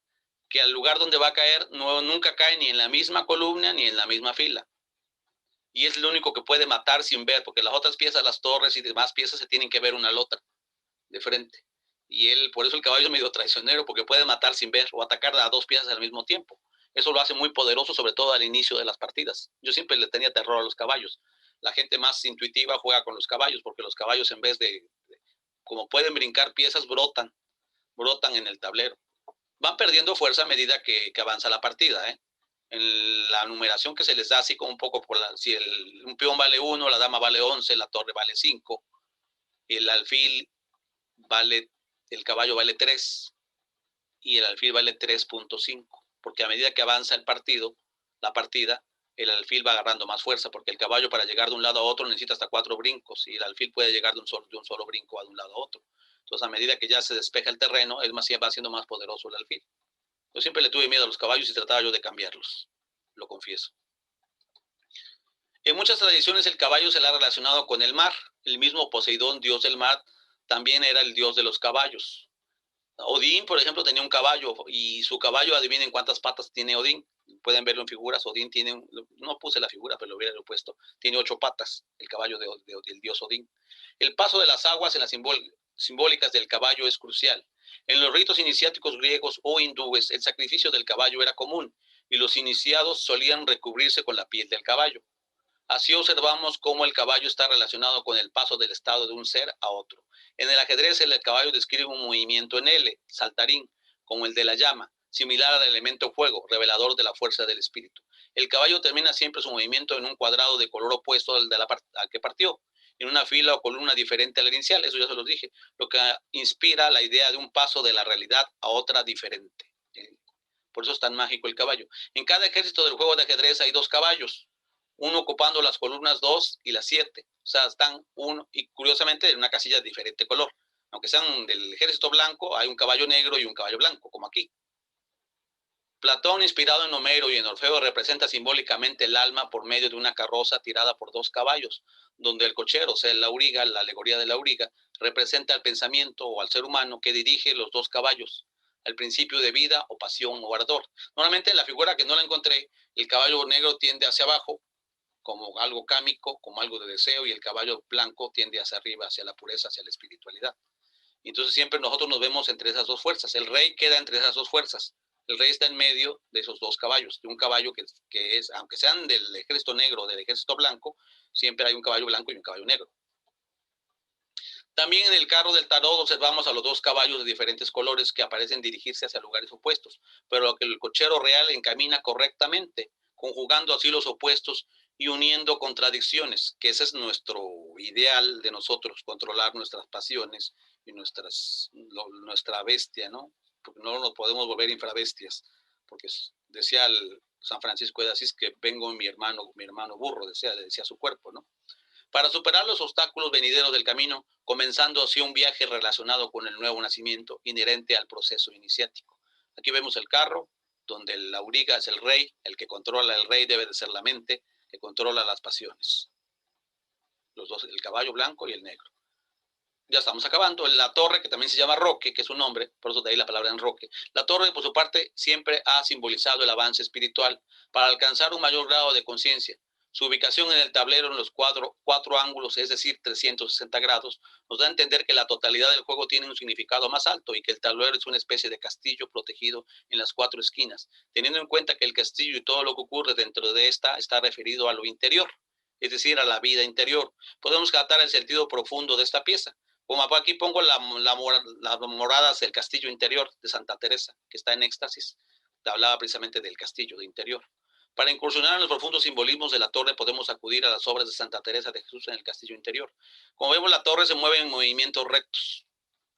que al lugar donde va a caer nunca cae ni en la misma columna ni en la misma fila. Y es lo único que puede matar sin ver, porque las otras piezas, las torres y demás piezas se tienen que ver una a la otra de frente. Y por eso el caballo es medio traicionero, porque puede matar sin ver o atacar a 2 piezas al mismo tiempo. Eso lo hace muy poderoso, sobre todo al inicio de las partidas. Yo siempre le tenía terror a los caballos. La gente más intuitiva juega con los caballos, porque los caballos, en vez de como pueden brincar piezas, brotan en el tablero. Van perdiendo fuerza a medida que avanza la partida, ¿eh? En la numeración que se les da, así como un poco si un peón vale 1, la dama vale 11, la torre vale 5, el alfil el caballo vale 3, y el alfil vale 3.5, porque a medida que avanza la partida, el alfil va agarrando más fuerza, porque el caballo para llegar de un lado a otro necesita hasta 4 brincos, y el alfil puede llegar de un solo brinco de un lado a otro. Entonces, a medida que ya se despeja el terreno, va siendo más poderoso el alfil. Yo siempre le tuve miedo a los caballos y trataba yo de cambiarlos, lo confieso. En muchas tradiciones el caballo se le ha relacionado con el mar. El mismo Poseidón, dios del mar, también era el dios de los caballos. Odín, por ejemplo, tenía un caballo, y su caballo, adivinen cuántas patas tiene Odín. Pueden verlo en figuras. Odín tiene, no puse la figura, pero lo hubiera puesto, tiene 8 patas, el caballo del dios Odín. El paso de las aguas en las simbólicas del caballo es crucial. En los ritos iniciáticos griegos o hindúes, el sacrificio del caballo era común, y los iniciados solían recubrirse con la piel del caballo. Así observamos cómo el caballo está relacionado con el paso del estado de un ser a otro. En el ajedrez, el caballo describe un movimiento en L, saltarín, como el de la llama, similar al elemento fuego, revelador de la fuerza del espíritu. El caballo termina siempre su movimiento en un cuadrado de color opuesto al que partió, en una fila o columna diferente al inicial, eso ya se los dije, lo que inspira la idea de un paso de la realidad a otra diferente. Por eso es tan mágico el caballo. En cada ejército del juego de ajedrez hay 2 caballos, uno ocupando las columnas 2 y las 7. O sea, están uno, y curiosamente en una casilla de diferente color. Aunque sean del ejército blanco, hay un caballo negro y un caballo blanco, como aquí. Platón, inspirado en Homero y en Orfeo, representa simbólicamente el alma por medio de una carroza tirada por 2 caballos, donde el cochero, o sea, el auriga, la alegoría del auriga, representa al pensamiento o al ser humano que dirige los 2 caballos, al principio de vida o pasión o ardor. Normalmente en la figura que no la encontré, el caballo negro tiende hacia abajo, como algo cámico, como algo de deseo, y el caballo blanco tiende hacia arriba, hacia la pureza, hacia la espiritualidad. Entonces siempre nosotros nos vemos entre esas 2 fuerzas. El rey queda entre esas 2 fuerzas. El rey está en medio de esos 2 caballos, de un caballo que es, aunque sean del ejército negro o del ejército blanco, siempre hay un caballo blanco y un caballo negro. También en el carro del tarot observamos a los 2 caballos de diferentes colores que aparecen dirigirse hacia lugares opuestos, pero lo que el cochero real encamina correctamente, conjugando así los opuestos y uniendo contradicciones, que ese es nuestro ideal de nosotros, controlar nuestras pasiones y nuestra bestia, ¿no? Porque no nos podemos volver infrabestias, porque decía San Francisco de Asís que vengo mi hermano burro, le decía su cuerpo, ¿no? Para superar los obstáculos venideros del camino, comenzando así un viaje relacionado con el nuevo nacimiento inherente al proceso iniciático. Aquí vemos el carro, donde el auriga es el rey, el que controla el rey debe de ser la mente, que controla las pasiones. Los 2, el caballo blanco y el negro. Ya estamos acabando. La torre, que también se llama Roque, que es un nombre, por eso de ahí la palabra enroque. La torre, por su parte, siempre ha simbolizado el avance espiritual para alcanzar un mayor grado de conciencia. Su ubicación en el tablero en los 4 ángulos, es decir, 360 grados, nos da a entender que la totalidad del juego tiene un significado más alto y que el tablero es una especie de castillo protegido en las 4 esquinas, teniendo en cuenta que el castillo y todo lo que ocurre dentro de esta está referido a lo interior, es decir, a la vida interior. Podemos captar el sentido profundo de esta pieza. Como aquí pongo las moradas del castillo interior de Santa Teresa, que está en éxtasis. Te hablaba precisamente del castillo de interior. Para incursionar en los profundos simbolismos de la torre, podemos acudir a las obras de Santa Teresa de Jesús en el castillo interior. Como vemos, la torre se mueve en movimientos rectos,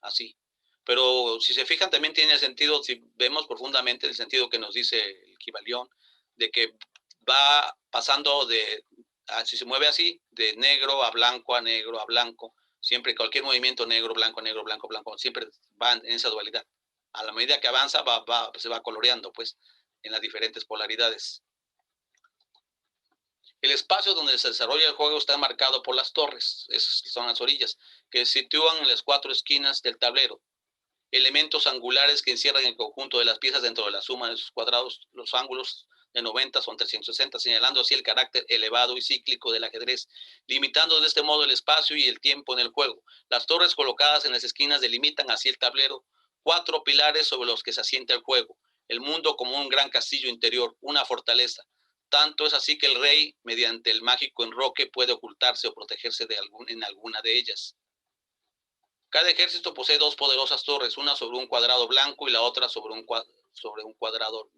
así. Pero si se fijan, también tiene el sentido, si vemos profundamente el sentido que nos dice el Kybalión, de que va pasando si se mueve así, de negro a blanco, a negro a blanco. Siempre cualquier movimiento negro, blanco, blanco, siempre va en esa dualidad. A la medida que avanza, se va coloreando, pues, en las diferentes polaridades. El espacio donde se desarrolla el juego está marcado por las torres, son las orillas, que se sitúan en las 4 esquinas del tablero. Elementos angulares que encierran el conjunto de las piezas dentro de la suma de sus cuadrados. Los ángulos de 90 son 360, señalando así el carácter elevado y cíclico del ajedrez, limitando de este modo el espacio y el tiempo en el juego. Las torres colocadas en las esquinas delimitan así el tablero, 4 pilares sobre los que se asienta el juego, el mundo como un gran castillo interior, una fortaleza. Tanto es así que el rey, mediante el mágico enroque, puede ocultarse o protegerse en alguna de ellas. Cada ejército posee 2 poderosas torres, una sobre un cuadrado blanco y la otra sobre un cuadrado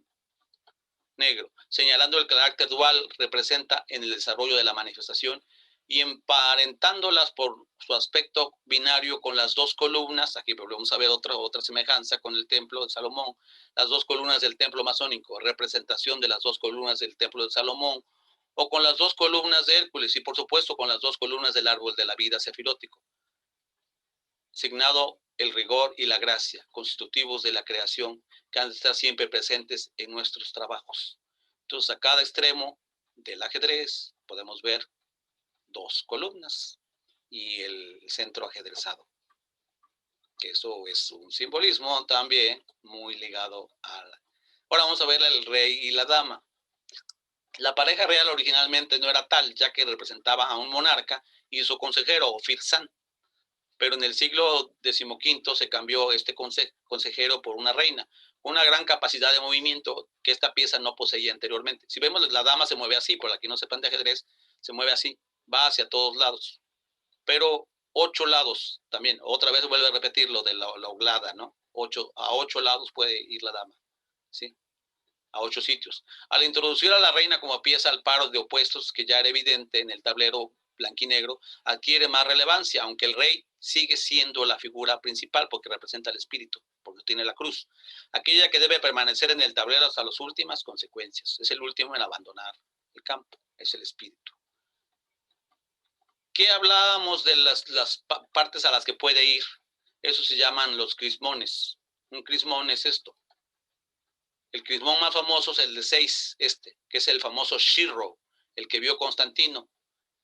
negro, señalando el carácter dual representa en el desarrollo de la manifestación y emparentándolas por su aspecto binario con las dos columnas, aquí volvemos a ver otra semejanza con el templo de Salomón, las dos columnas del templo masónico, representación de las dos columnas del templo de Salomón, o con las dos columnas de Hércules, y por supuesto con las dos columnas del árbol de la vida sefirótico, signado el rigor y la gracia, constitutivos de la creación, que han de estar siempre presentes en nuestros trabajos. Entonces, a cada extremo del ajedrez podemos ver dos columnas y el centro ajedrezado, que eso es un simbolismo también muy ligado a la... Ahora vamos a ver el rey y la dama. La pareja real originalmente no era tal, ya que representaba a un monarca y su consejero, o Firzán, pero en el siglo XV se cambió este consejero por una reina, con una gran capacidad de movimiento que esta pieza no poseía anteriormente. Si vemos, la dama se mueve así, por la que no sepan de ajedrez, se mueve así, va hacia todos lados, pero 8 lados también, otra vez vuelve a repetir lo de la oglada, ¿no? A 8 lados puede ir la dama, ¿sí? A 8 sitios. Al introducir a la reina como pieza al paro de opuestos, que ya era evidente en el tablero blanquinegro, adquiere más relevancia, aunque el rey sigue siendo la figura principal porque representa el espíritu, porque tiene la cruz. Aquella que debe permanecer en el tablero hasta las últimas consecuencias. Es el último en abandonar el campo, es el espíritu. ¿Qué hablábamos de las partes a las que puede ir? Eso se llaman los crismones. Un crismón es esto. El crismón más famoso es el de 6, que es el famoso Shirro, el que vio Constantino,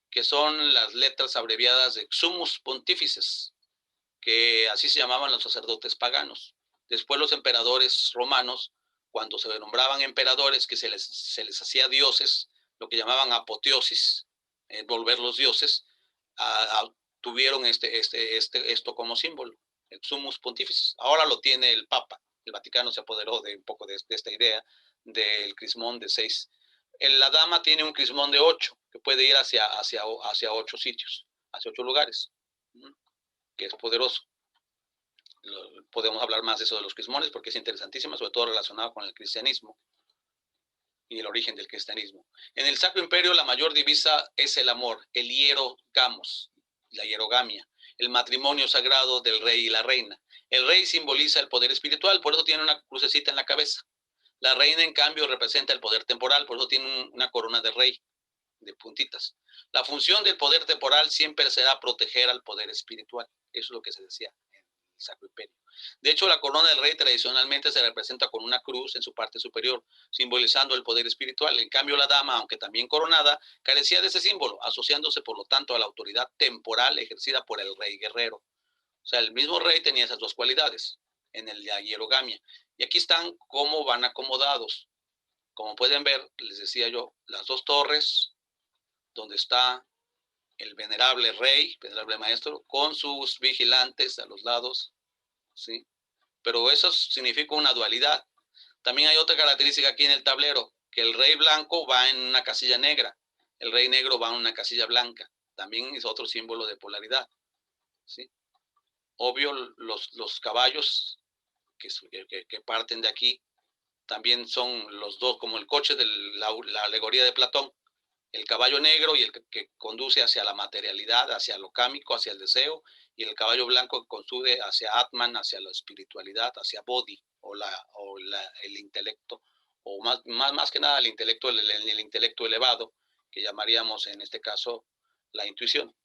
que son las letras abreviadas de Sumus Pontifices, que así se llamaban los sacerdotes paganos. Después los emperadores romanos, cuando se nombraban emperadores, que se les hacía dioses, lo que llamaban apoteosis, volverlos dioses, tuvieron esto como símbolo, el Sumus Pontifices. Ahora lo tiene el Papa. El Vaticano se apoderó de un poco de esta idea del crismón de 6. La dama tiene un crismón de 8, que puede ir hacia 8 sitios, hacia 8 lugares, que es poderoso. Podemos hablar más de eso de los crismones porque es interesantísimo, sobre todo relacionado con el cristianismo y el origen del cristianismo. En el Sacro Imperio la mayor divisa es el amor, el hierogamos, la hierogamia, el matrimonio sagrado del rey y la reina. El rey simboliza el poder espiritual, por eso tiene una crucecita en la cabeza. La reina, en cambio, representa el poder temporal, por eso tiene una corona de rey, de puntitas. La función del poder temporal siempre será proteger al poder espiritual. Eso es lo que se decía en el Sacro Imperio. De hecho, la corona del rey tradicionalmente se representa con una cruz en su parte superior, simbolizando el poder espiritual. En cambio, la dama, aunque también coronada, carecía de ese símbolo, asociándose, por lo tanto, a la autoridad temporal ejercida por el rey guerrero. O sea, el mismo rey tenía esas dos cualidades en la hierogamia. Y aquí están cómo van acomodados. Como pueden ver, les decía yo, las dos torres, donde está el venerable rey, venerable maestro, con sus vigilantes a los lados, ¿sí? Pero eso significa una dualidad. También hay otra característica aquí en el tablero, que el rey blanco va en una casilla negra, el rey negro va en una casilla blanca. También es otro símbolo de polaridad, ¿sí? Obvio, los caballos que parten de aquí también son los dos, como el coche de la alegoría de Platón, el caballo negro y el que conduce hacia la materialidad, hacia lo cámico, hacia el deseo, y el caballo blanco que conduce hacia Atman, hacia la espiritualidad, hacia Bodhi, el intelecto, o más que nada el intelecto elevado, que llamaríamos en este caso la intuición.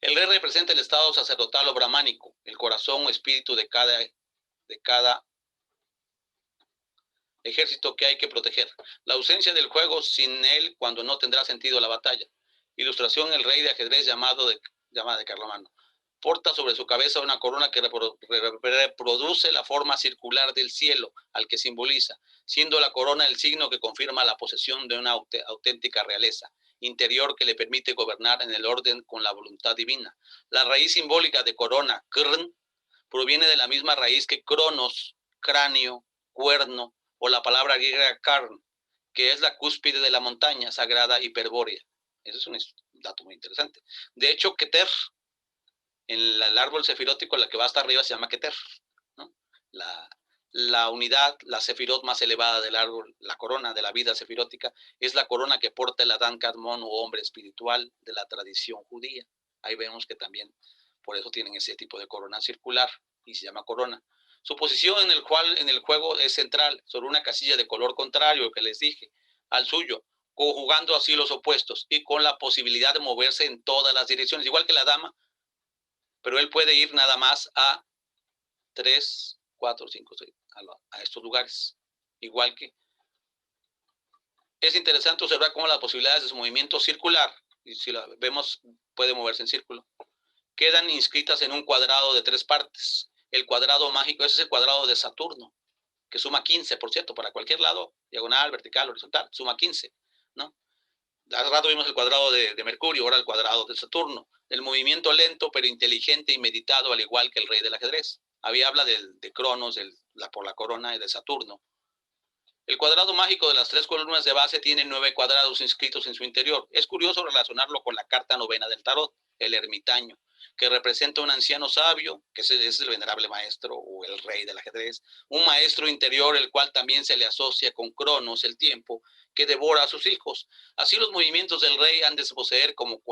El rey representa el estado sacerdotal o brahmánico, el corazón o espíritu de cada ejército que hay que proteger. La ausencia del juego sin él cuando no tendrá sentido la batalla. Ilustración: el rey de ajedrez llamada de Carlomagno. Porta sobre su cabeza una corona que reproduce la forma circular del cielo al que simboliza, siendo la corona el signo que confirma la posesión de una auténtica realeza interior que le permite gobernar en el orden con la voluntad divina. La raíz simbólica de corona, krn, proviene de la misma raíz que cronos, cráneo, cuerno, o la palabra griega karn, que es la cúspide de la montaña sagrada hiperbórea. Eso es un dato muy interesante. De hecho, Keter, en el árbol sefirótico, la que va hasta arriba se llama Keter, ¿no? la unidad, la sefirot más elevada del árbol, la corona de la vida sefirótica, es la corona que porta el Adán Kadmon o hombre espiritual de la tradición judía. Ahí vemos que también por eso tienen ese tipo de corona circular y se llama corona. Su posición en el juego es central, sobre una casilla de color contrario que les dije, al suyo, conjugando así los opuestos y con la posibilidad de moverse en todas las direcciones, igual que la dama, pero él puede ir nada más a 3, 4, 5, 6, a estos lugares. Igual que es interesante observar cómo las posibilidades de su movimiento circular, y si la vemos, puede moverse en círculo, quedan inscritas en un cuadrado de 3 partes. El cuadrado mágico es ese cuadrado de Saturno, que suma 15, por cierto, para cualquier lado, diagonal, vertical, horizontal, suma 15, ¿no? Hace rato vimos el cuadrado de Mercurio, ahora el cuadrado de Saturno. El movimiento lento, pero inteligente y meditado, al igual que el rey del ajedrez. Habla de Cronos, por la corona y de Saturno. El cuadrado mágico de las 3 columnas de base tiene 9 cuadrados inscritos en su interior. Es curioso relacionarlo con la carta novena del tarot, el ermitaño, que representa un anciano sabio, que es el venerable maestro o el rey del ajedrez, un maestro interior, el cual también se le asocia con Cronos, el tiempo, que devora a sus hijos. Así los movimientos del rey han de poseer como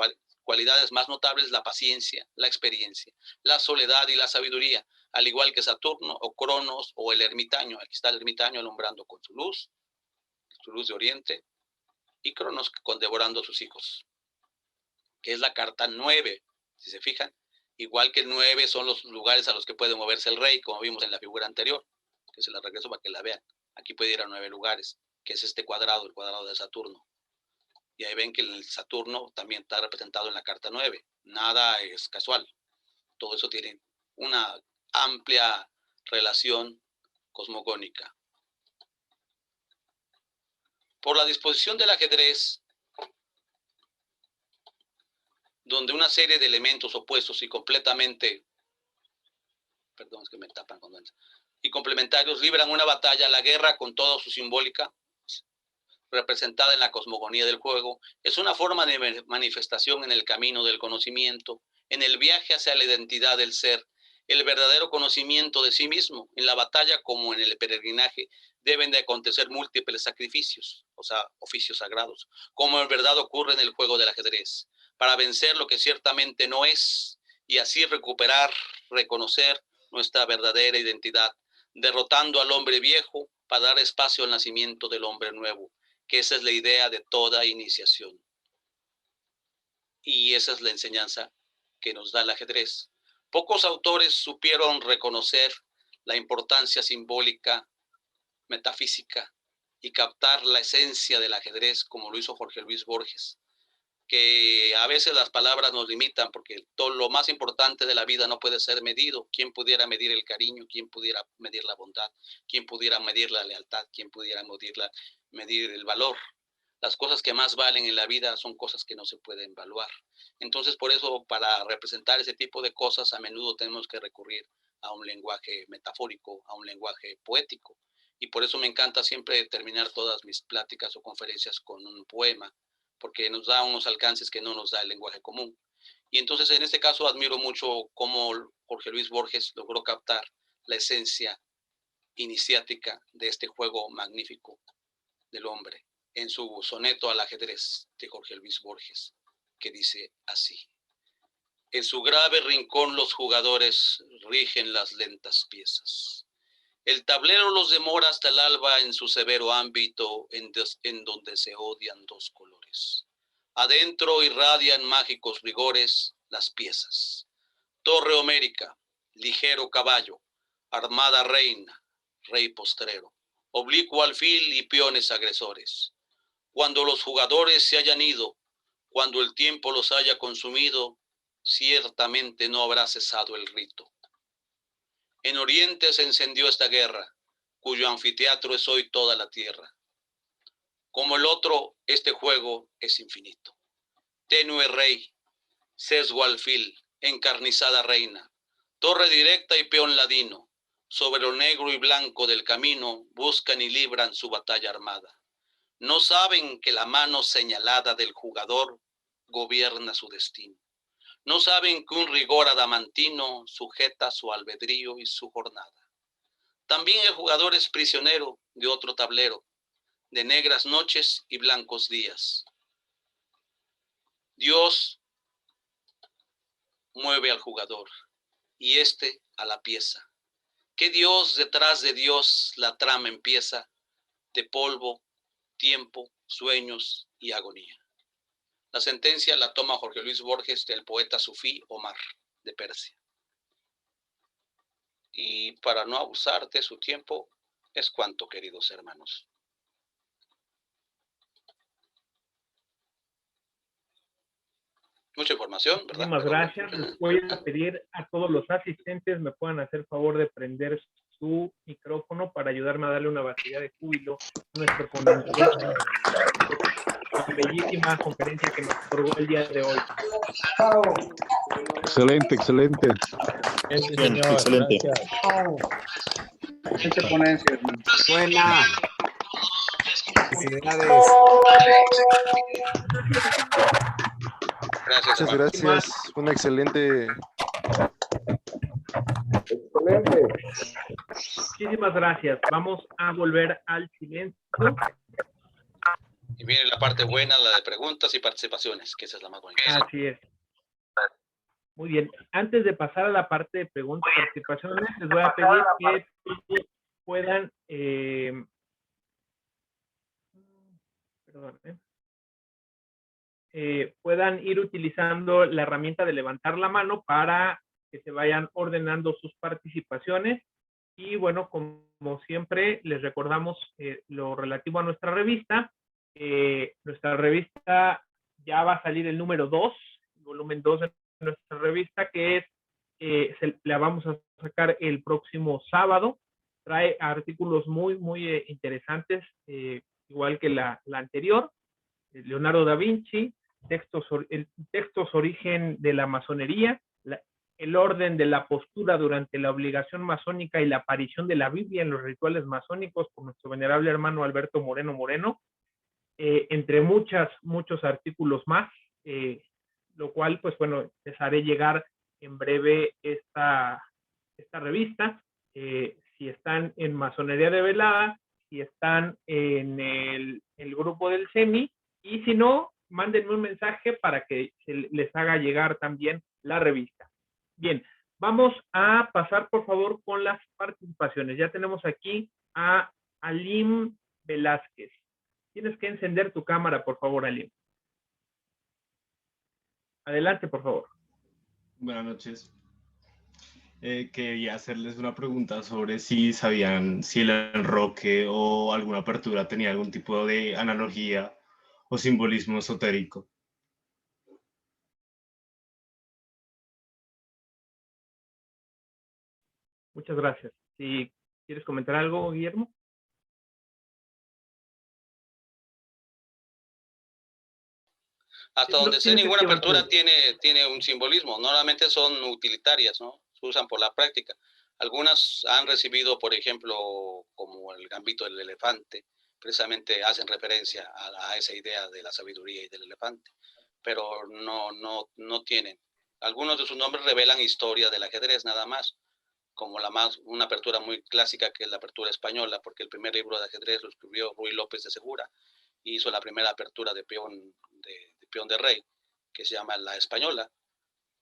cualidades más notables la paciencia, la experiencia, la soledad y la sabiduría, al igual que Saturno o Cronos o el ermitaño. Aquí está el ermitaño alumbrando con su luz de oriente, y Cronos devorando a sus hijos, que es la carta 9, si se fijan. Igual que el 9 son los lugares a los que puede moverse el rey, como vimos en la figura anterior, que se la regreso para que la vean. Aquí puede ir a 9 lugares, que es este cuadrado, el cuadrado de Saturno. Y ahí ven que el Saturno también está representado en la carta 9. Nada es casual. Todo eso tiene una amplia relación cosmogónica. Por la disposición del ajedrez, donde una serie de elementos opuestos y completamente, perdón, es que me tapan cuando entran, y complementarios libran una batalla, la guerra con toda su simbólica, representada en la cosmogonía del juego, es una forma de manifestación en el camino del conocimiento, en el viaje hacia la identidad del ser, el verdadero conocimiento de sí mismo. En la batalla como en el peregrinaje deben de acontecer múltiples sacrificios, o sea, oficios sagrados, como en verdad ocurre en el juego del ajedrez, para vencer lo que ciertamente no es y así recuperar, reconocer nuestra verdadera identidad, derrotando al hombre viejo para dar espacio al nacimiento del hombre nuevo, que esa es la idea de toda iniciación. Y esa es la enseñanza que nos da el ajedrez. Pocos autores supieron reconocer la importancia simbólica, metafísica y captar la esencia del ajedrez como lo hizo Jorge Luis Borges, que a veces las palabras nos limitan porque todo lo más importante de la vida no puede ser medido. ¿Quién pudiera medir el cariño? ¿Quién pudiera medir la bondad? ¿Quién pudiera medir la lealtad? ¿Quién pudiera medir el valor? Las cosas que más valen en la vida son cosas que no se pueden evaluar. Entonces, por eso, para representar ese tipo de cosas, a menudo tenemos que recurrir a un lenguaje metafórico, a un lenguaje poético. Y por eso me encanta siempre terminar todas mis pláticas o conferencias con un poema, porque nos da unos alcances que no nos da el lenguaje común. Y entonces, en este caso, admiro mucho cómo Jorge Luis Borges logró captar la esencia iniciática de este juego magnífico del hombre en su soneto al ajedrez de Jorge Luis Borges, que dice así: en su grave rincón los jugadores rigen las lentas piezas. El tablero los demora hasta el alba en su severo ámbito en donde se odian dos colores. Adentro irradian mágicos rigores las piezas. Torre homérica, ligero caballo, armada reina, rey postrero, oblicuo alfil y peones agresores. Cuando los jugadores se hayan ido, cuando el tiempo los haya consumido, ciertamente no habrá cesado el rito. En Oriente se encendió esta guerra, cuyo anfiteatro es hoy toda la tierra. Como el otro, este juego es infinito. Tenue rey, sesgo alfil, encarnizada reina, torre directa y peón ladino, sobre lo negro y blanco del camino buscan y libran su batalla armada. No saben que la mano señalada del jugador gobierna su destino. No saben que un rigor adamantino sujeta su albedrío y su jornada. También el jugador es prisionero de otro tablero, de negras noches y blancos días. Dios mueve al jugador y éste a la pieza. Que Dios detrás de Dios la trama empieza, de polvo, tiempo, sueños y agonía. La sentencia la toma Jorge Luis Borges del poeta sufí Omar de Persia. Y para no abusar de su tiempo, es cuanto, queridos hermanos. Mucha información, ¿verdad? Muchísimas gracias. Les voy a pedir a todos los asistentes me puedan hacer favor de prender su micrófono para ayudarme a darle una batería de júbilo a nuestro ponente. La bellísima conferencia que nos otorgó el día de hoy. Excelente, excelente. Bien, excelente. Excelente ponencia, hermano. Buena. Felicidades. Gracias, Muchas hermano. gracias. Una excelente. Excelente. Muchísimas gracias. Vamos a volver al silencio. Y viene la parte buena, la de preguntas y participaciones, que esa es la más buena. Así es. Muy bien. Antes de pasar a la parte de preguntas y participaciones, les voy a pedir que todos puedan puedan ir utilizando la herramienta de levantar la mano para que se vayan ordenando sus participaciones. Y bueno, como siempre, les recordamos lo relativo a nuestra revista. Nuestra revista ya va a salir el número 2, el volumen 2 de nuestra revista, que es, la vamos a sacar el próximo sábado. Trae artículos muy, muy interesantes, igual que la anterior. Leonardo da Vinci, textos origen de la masonería, el orden de la postura durante la obligación masónica y la aparición de la Biblia en los rituales masónicos por nuestro venerable hermano Alberto Moreno, entre muchos artículos más, lo cual, pues bueno, les haré llegar en breve esta revista. Si están en Masonería de Velada, si están en el grupo del SEMI, y si no, mándenme un mensaje para que se les haga llegar también la revista. Bien, vamos a pasar, por favor, con las participaciones. Ya tenemos aquí a Alim Velázquez. Tienes que encender tu cámara, por favor, Alim. Adelante, por favor. Buenas noches. Quería hacerles una pregunta sobre si sabían si el enroque o alguna apertura tenía algún tipo de analogía o simbolismo esotérico. Muchas gracias. Si quieres comentar algo, Guillermo. Hasta donde sé, ninguna apertura tiene un simbolismo. Normalmente son utilitarias, ¿no? Se usan por la práctica. Algunas han recibido, por ejemplo, como el gambito del elefante, precisamente hacen referencia a esa idea de la sabiduría y del elefante, pero no tienen. Algunos de sus nombres revelan historia del ajedrez nada más, como una apertura muy clásica que es la apertura española, porque el primer libro de ajedrez lo escribió Ruy López de Segura y hizo la primera apertura de peón de rey, que se llama la española,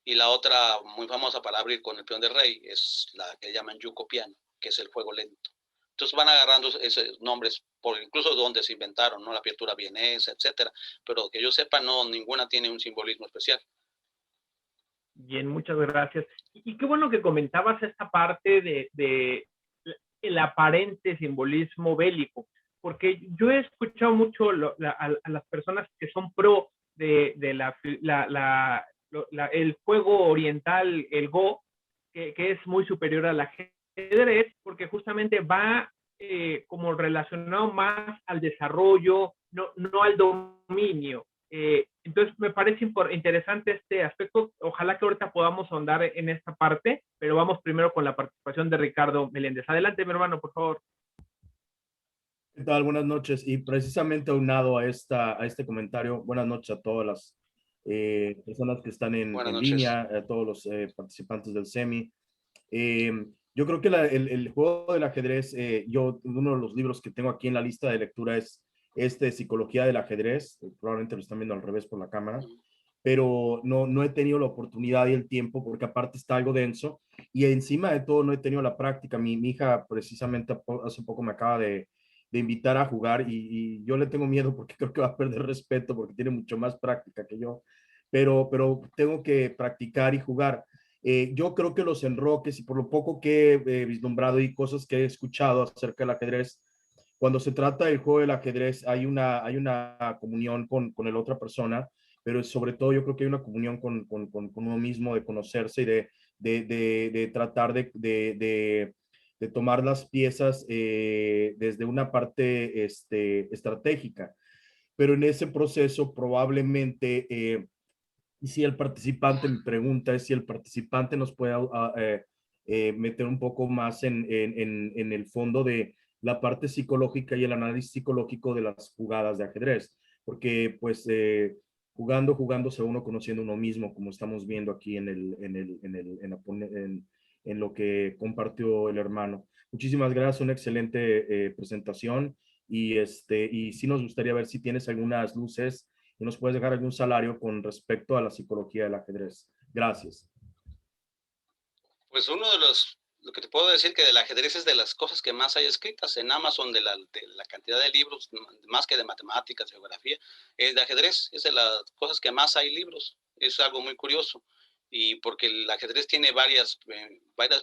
y la otra muy famosa para abrir con el peón de rey es la que llaman yuco piano, que es el juego lento. Entonces van agarrando esos nombres, por incluso donde se inventaron, ¿no? La apertura vienesa, etcétera, pero que yo sepa, no, ninguna tiene un simbolismo especial. Bien, muchas gracias. Y qué bueno que comentabas esta parte de el aparente simbolismo bélico, porque yo he escuchado mucho a las personas que son pro de el juego oriental, el Go, que es muy superior al ajedrez, porque justamente va como relacionado más al desarrollo, no al dominio. Entonces me parece interesante este aspecto. Ojalá que ahorita podamos ahondar en esta parte, pero vamos primero con la participación de Ricardo Meléndez. Adelante, mi hermano, por favor. ¿Qué tal? Buenas noches. Y precisamente aunado a este comentario, buenas noches a todas las personas que están en línea, a todos los participantes del SEMI. Yo creo que el juego del ajedrez, uno de los libros que tengo aquí en la lista de lectura es este, Psicología del ajedrez, probablemente lo están viendo al revés por la cámara, pero no he tenido la oportunidad y el tiempo porque aparte está algo denso y encima de todo no he tenido la práctica. Mi hija precisamente hace poco me acaba de invitar a jugar y yo le tengo miedo porque creo que va a perder respeto porque tiene mucho más práctica que yo, pero tengo que practicar y jugar. Yo creo que los enroques y por lo poco que he vislumbrado y cosas que he escuchado acerca del ajedrez, cuando se trata del juego del ajedrez hay una comunión con la otra persona, pero sobre todo yo creo que hay una comunión con uno mismo, de conocerse y de tratar de tomar las piezas desde una parte estratégica. Pero en ese proceso probablemente y si el participante, mi pregunta es si el participante nos puede meter un poco más en el fondo de la parte psicológica y el análisis psicológico de las jugadas de ajedrez, porque pues jugando se va uno conociendo uno mismo, como estamos viendo aquí en lo que compartió el hermano. Muchísimas gracias, una excelente presentación y sí nos gustaría ver si tienes algunas luces y nos puedes dejar algún salario con respecto a la psicología del ajedrez. Gracias. Pues lo que te puedo decir que del ajedrez es de las cosas que más hay escritas en Amazon, de la cantidad de libros, más que de matemáticas, geografía, es de ajedrez, es de las cosas que más hay libros. Es algo muy curioso. Y porque el ajedrez tiene varias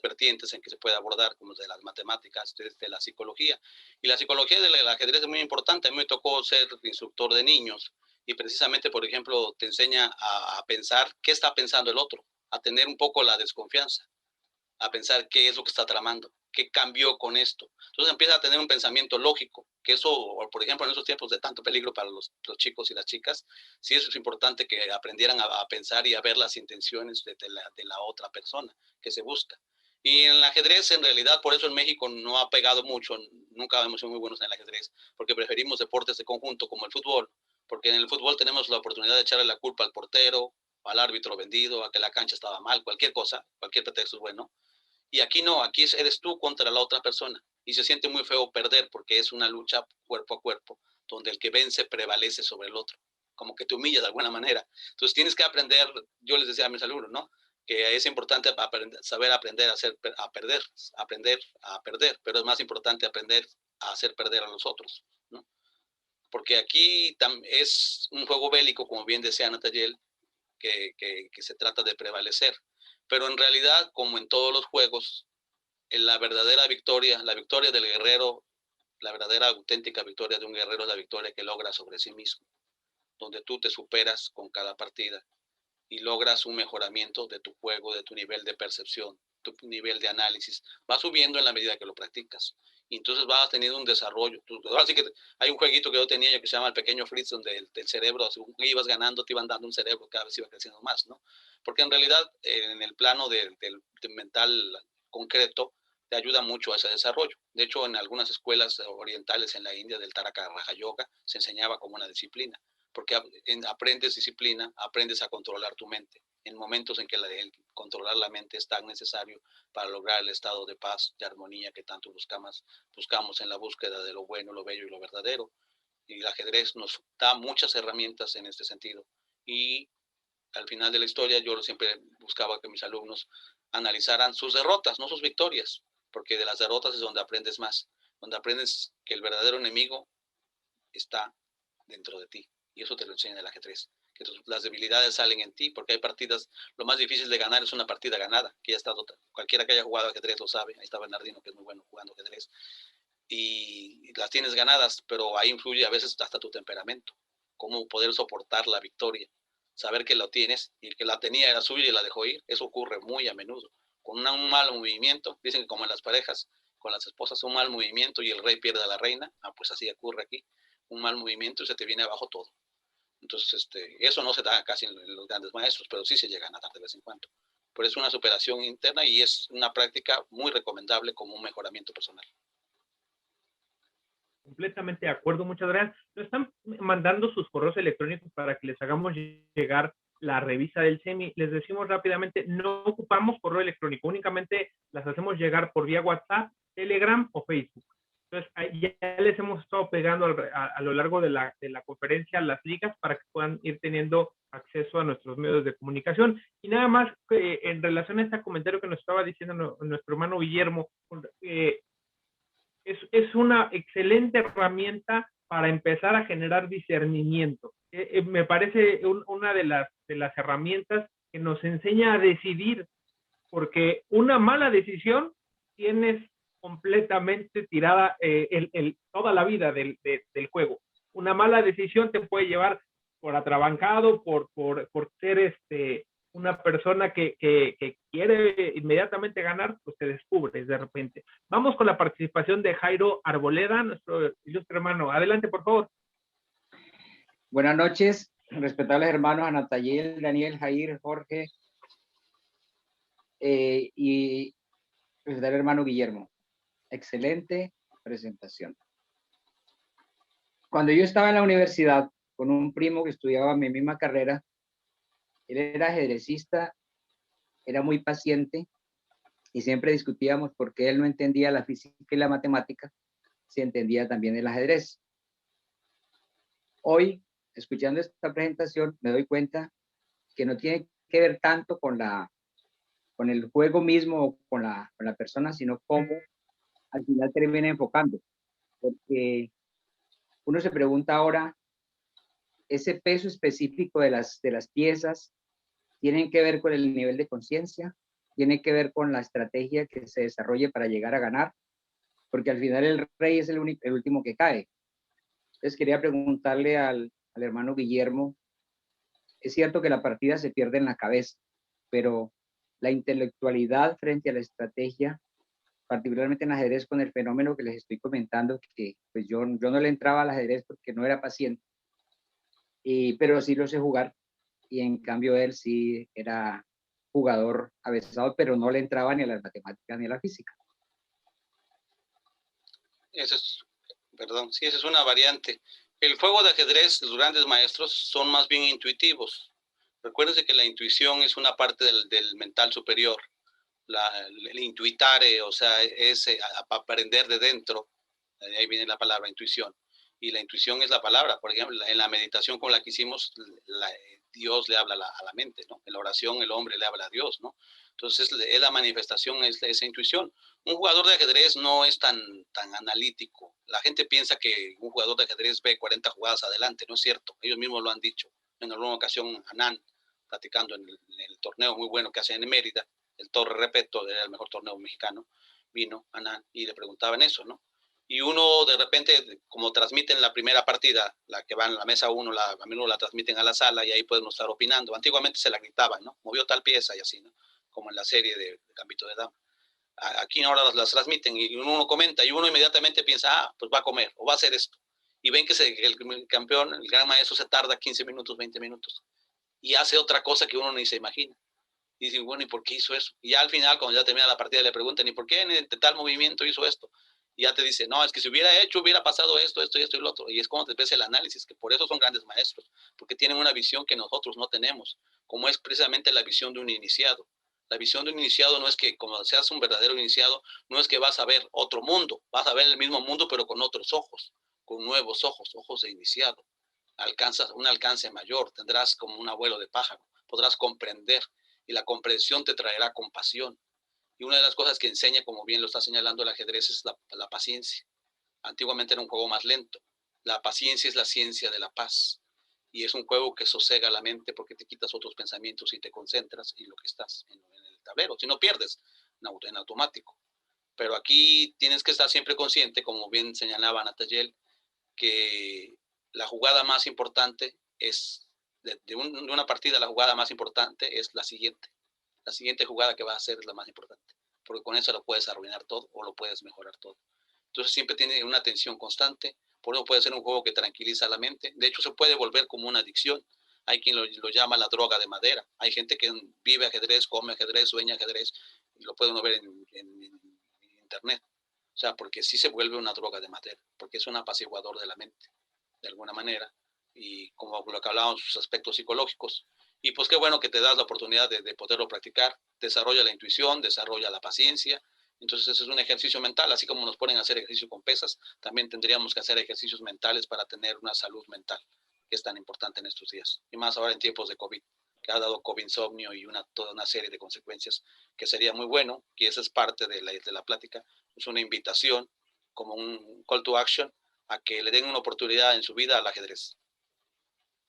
vertientes en que se puede abordar, como de las matemáticas, de la psicología. Y la psicología del ajedrez es muy importante. A mí me tocó ser instructor de niños y precisamente, por ejemplo, te enseña a pensar qué está pensando el otro, a tener un poco la desconfianza, a pensar qué es lo que está tramando, qué cambió con esto. Entonces empieza a tener un pensamiento lógico, que eso, por ejemplo, en esos tiempos de tanto peligro para los chicos y las chicas, sí eso es importante que aprendieran a pensar y a ver las intenciones de la otra persona que se busca. Y en el ajedrez, en realidad, por eso en México no ha pegado mucho, nunca hemos sido muy buenos en el ajedrez, porque preferimos deportes de conjunto como el fútbol, porque en el fútbol tenemos la oportunidad de echarle la culpa al portero, al árbitro vendido, a que la cancha estaba mal, cualquier cosa, cualquier pretexto es bueno. Y aquí no, aquí eres tú contra la otra persona. Y se siente muy feo perder porque es una lucha cuerpo a cuerpo, donde el que vence prevalece sobre el otro, como que te humilla de alguna manera. Entonces tienes que aprender, yo les decía a mis alumnos, ¿no? Que es importante saber aprender a perder, pero es más importante aprender a hacer perder a los otros, ¿no? Porque aquí es un juego bélico, como bien decía Natayel, que se trata de prevalecer. Pero en realidad, como en todos los juegos, la verdadera victoria, la victoria del guerrero, la verdadera auténtica victoria de un guerrero es la victoria que logra sobre sí mismo, donde tú te superas con cada partida y logras un mejoramiento de tu juego, de tu nivel de percepción, tu nivel de análisis. Va subiendo en la medida que lo practicas. Y entonces vas teniendo un desarrollo. Así que hay un jueguito que yo tenía que se llama El Pequeño Fritz, donde el cerebro, según ibas ganando, te iban dando un cerebro, cada vez iba creciendo más, ¿no? Porque en realidad, en el plano del mental concreto, te ayuda mucho a ese desarrollo. De hecho, en algunas escuelas orientales en la India, del Taraka Raja Yoga, se enseñaba como una disciplina, porque aprendes disciplina, aprendes a controlar tu mente, en momentos en que el controlar la mente es tan necesario para lograr el estado de paz, de armonía que tanto buscamos en la búsqueda de lo bueno, lo bello y lo verdadero. Y el ajedrez nos da muchas herramientas en este sentido. Y al final de la historia yo siempre buscaba que mis alumnos analizaran sus derrotas, no sus victorias, porque de las derrotas es donde aprendes más, donde aprendes que el verdadero enemigo está dentro de ti. Y eso te lo enseña el ajedrez. Que las debilidades salen en ti, porque hay partidas, lo más difícil de ganar es una partida ganada, que ya está, cualquiera que haya jugado ajedrez lo sabe. Ahí está Bernardino, que es muy bueno jugando ajedrez. Y las tienes ganadas, pero ahí influye a veces hasta tu temperamento, cómo poder soportar la victoria, saber que lo tienes y que la tenía era suya y la dejó ir. Eso ocurre muy a menudo. Con un mal movimiento, dicen que como en las parejas, con las esposas, un mal movimiento y el rey pierde a la reina, pues así ocurre aquí. Un mal movimiento y se te viene abajo todo. Entonces, eso no se da casi en los grandes maestros, pero sí se llegan a dar de vez en cuando. Pero es una superación interna y es una práctica muy recomendable como un mejoramiento personal. Completamente de acuerdo, muchas gracias. Nos están mandando sus correos electrónicos para que les hagamos llegar la revista del CEMI. Les decimos rápidamente, no ocupamos correo electrónico, únicamente las hacemos llegar por vía WhatsApp, Telegram o Facebook. Entonces, ya les hemos estado pegando a lo largo de la conferencia las ligas para que puedan ir teniendo acceso a nuestros medios de comunicación. Y nada más, en relación a este comentario que nos estaba diciendo nuestro hermano Guillermo, es una excelente herramienta para empezar a generar discernimiento. Me parece una de las herramientas que nos enseña a decidir, porque una mala decisión tienes completamente tirada toda la vida del juego. Una mala decisión te puede llevar por atrabancado, por ser una persona que quiere inmediatamente ganar, pues te descubres de repente. Vamos con la participación de Jairo Arboleda, nuestro ilustre hermano. Adelante, por favor. Buenas noches, respetables hermanos Anatayel, Daniel, Jair, Jorge y respetable hermano Guillermo. Excelente presentación. Cuando yo estaba en la universidad con un primo que estudiaba mi misma carrera, él era ajedrecista, era muy paciente y siempre discutíamos por qué él no entendía la física y la matemática, si entendía también el ajedrez. Hoy, escuchando esta presentación, me doy cuenta que no tiene que ver tanto con el juego mismo o con la persona, sino cómo al final termina enfocando. Porque uno se pregunta ahora, ese peso específico de las piezas tienen que ver con el nivel de conciencia, tiene que ver con la estrategia que se desarrolle para llegar a ganar, porque al final el rey es el último que cae. Entonces quería preguntarle al hermano Guillermo, es cierto que la partida se pierde en la cabeza, pero la intelectualidad frente a la estrategia, particularmente en ajedrez con el fenómeno que les estoy comentando, que pues yo no le entraba al ajedrez porque no era paciente, pero sí lo sé jugar, y en cambio él sí era jugador avesado, pero no le entraba ni a las matemáticas ni a la física. Esa es una variante. El juego de ajedrez, los grandes maestros son más bien intuitivos. Recuérdense que la intuición es una parte del mental superior. El intuitare, o sea, es aprender de dentro. Ahí viene la palabra intuición. Y la intuición es la palabra. Por ejemplo, en la meditación con la que hicimos, Dios le habla a la mente, ¿no? En la oración el hombre le habla a Dios, ¿no? Entonces, la manifestación es esa intuición. Un jugador de ajedrez no es tan analítico. La gente piensa que un jugador de ajedrez ve 40 jugadas adelante. No es cierto. Ellos mismos lo han dicho. En alguna ocasión, Anán, platicando en el torneo muy bueno que hacen en Mérida, el Torre Repeto, era el mejor torneo mexicano, vino Anán y le preguntaban eso, ¿no? Y uno de repente, como transmiten la primera partida, la que va en la mesa 1, a menudo la transmiten a la sala y ahí podemos estar opinando. Antiguamente se la gritaban, ¿no? Movió tal pieza y así, ¿no? Como en la serie de Gambito de Dama. Aquí ahora las transmiten y uno comenta y uno inmediatamente piensa, pues va a comer o va a hacer esto. Y ven que el campeón, el gran maestro, se tarda 15 minutos, 20 minutos y hace otra cosa que uno ni se imagina. Y dicen, bueno, ¿y por qué hizo eso? Y ya al final, cuando ya termina la partida, le preguntan, ¿y por qué en tal movimiento hizo esto? Y ya te dice, no, es que si hubiera pasado esto y lo otro. Y es como te ves el análisis, que por eso son grandes maestros, porque tienen una visión que nosotros no tenemos, como es precisamente la visión de un iniciado. La visión de un iniciado no es que, como seas un verdadero iniciado, no es que vas a ver otro mundo, vas a ver el mismo mundo, pero con otros ojos, con nuevos ojos, ojos de iniciado. Alcanzas un alcance mayor, tendrás como un abuelo de pájaro, podrás comprender, y la comprensión te traerá compasión. Y una de las cosas que enseña, como bien lo está señalando el ajedrez, es la paciencia. Antiguamente era un juego más lento. La paciencia es la ciencia de la paz. Y es un juego que sosega la mente porque te quitas otros pensamientos y te concentras en lo que estás en el tablero. Si no, pierdes en automático. Pero aquí tienes que estar siempre consciente, como bien señalaba Natayel, que la jugada más importante es, de una partida, la jugada más importante es la siguiente. La siguiente jugada que vas a hacer es la más importante, porque con eso lo puedes arruinar todo o lo puedes mejorar todo. Entonces siempre tiene una tensión constante, por eso puede ser un juego que tranquiliza la mente. De hecho, se puede volver como una adicción. Hay quien lo llama la droga de madera. Hay gente que vive ajedrez, come ajedrez, sueña ajedrez, y lo puede uno ver en internet. O sea, porque sí se vuelve una droga de madera, porque es un apaciguador de la mente, de alguna manera, y como lo que hablábamos, sus aspectos psicológicos. Y pues qué bueno que te das la oportunidad de poderlo practicar. Desarrolla la intuición, desarrolla la paciencia. Entonces ese es un ejercicio mental, así como nos ponen a hacer ejercicio con pesas, también tendríamos que hacer ejercicios mentales para tener una salud mental, que es tan importante en estos días. Y más ahora en tiempos de COVID, que ha dado COVID-insomnio y toda una serie de consecuencias, que sería muy bueno, y esa es parte de la plática, es una invitación, como un call to action, a que le den una oportunidad en su vida al ajedrez.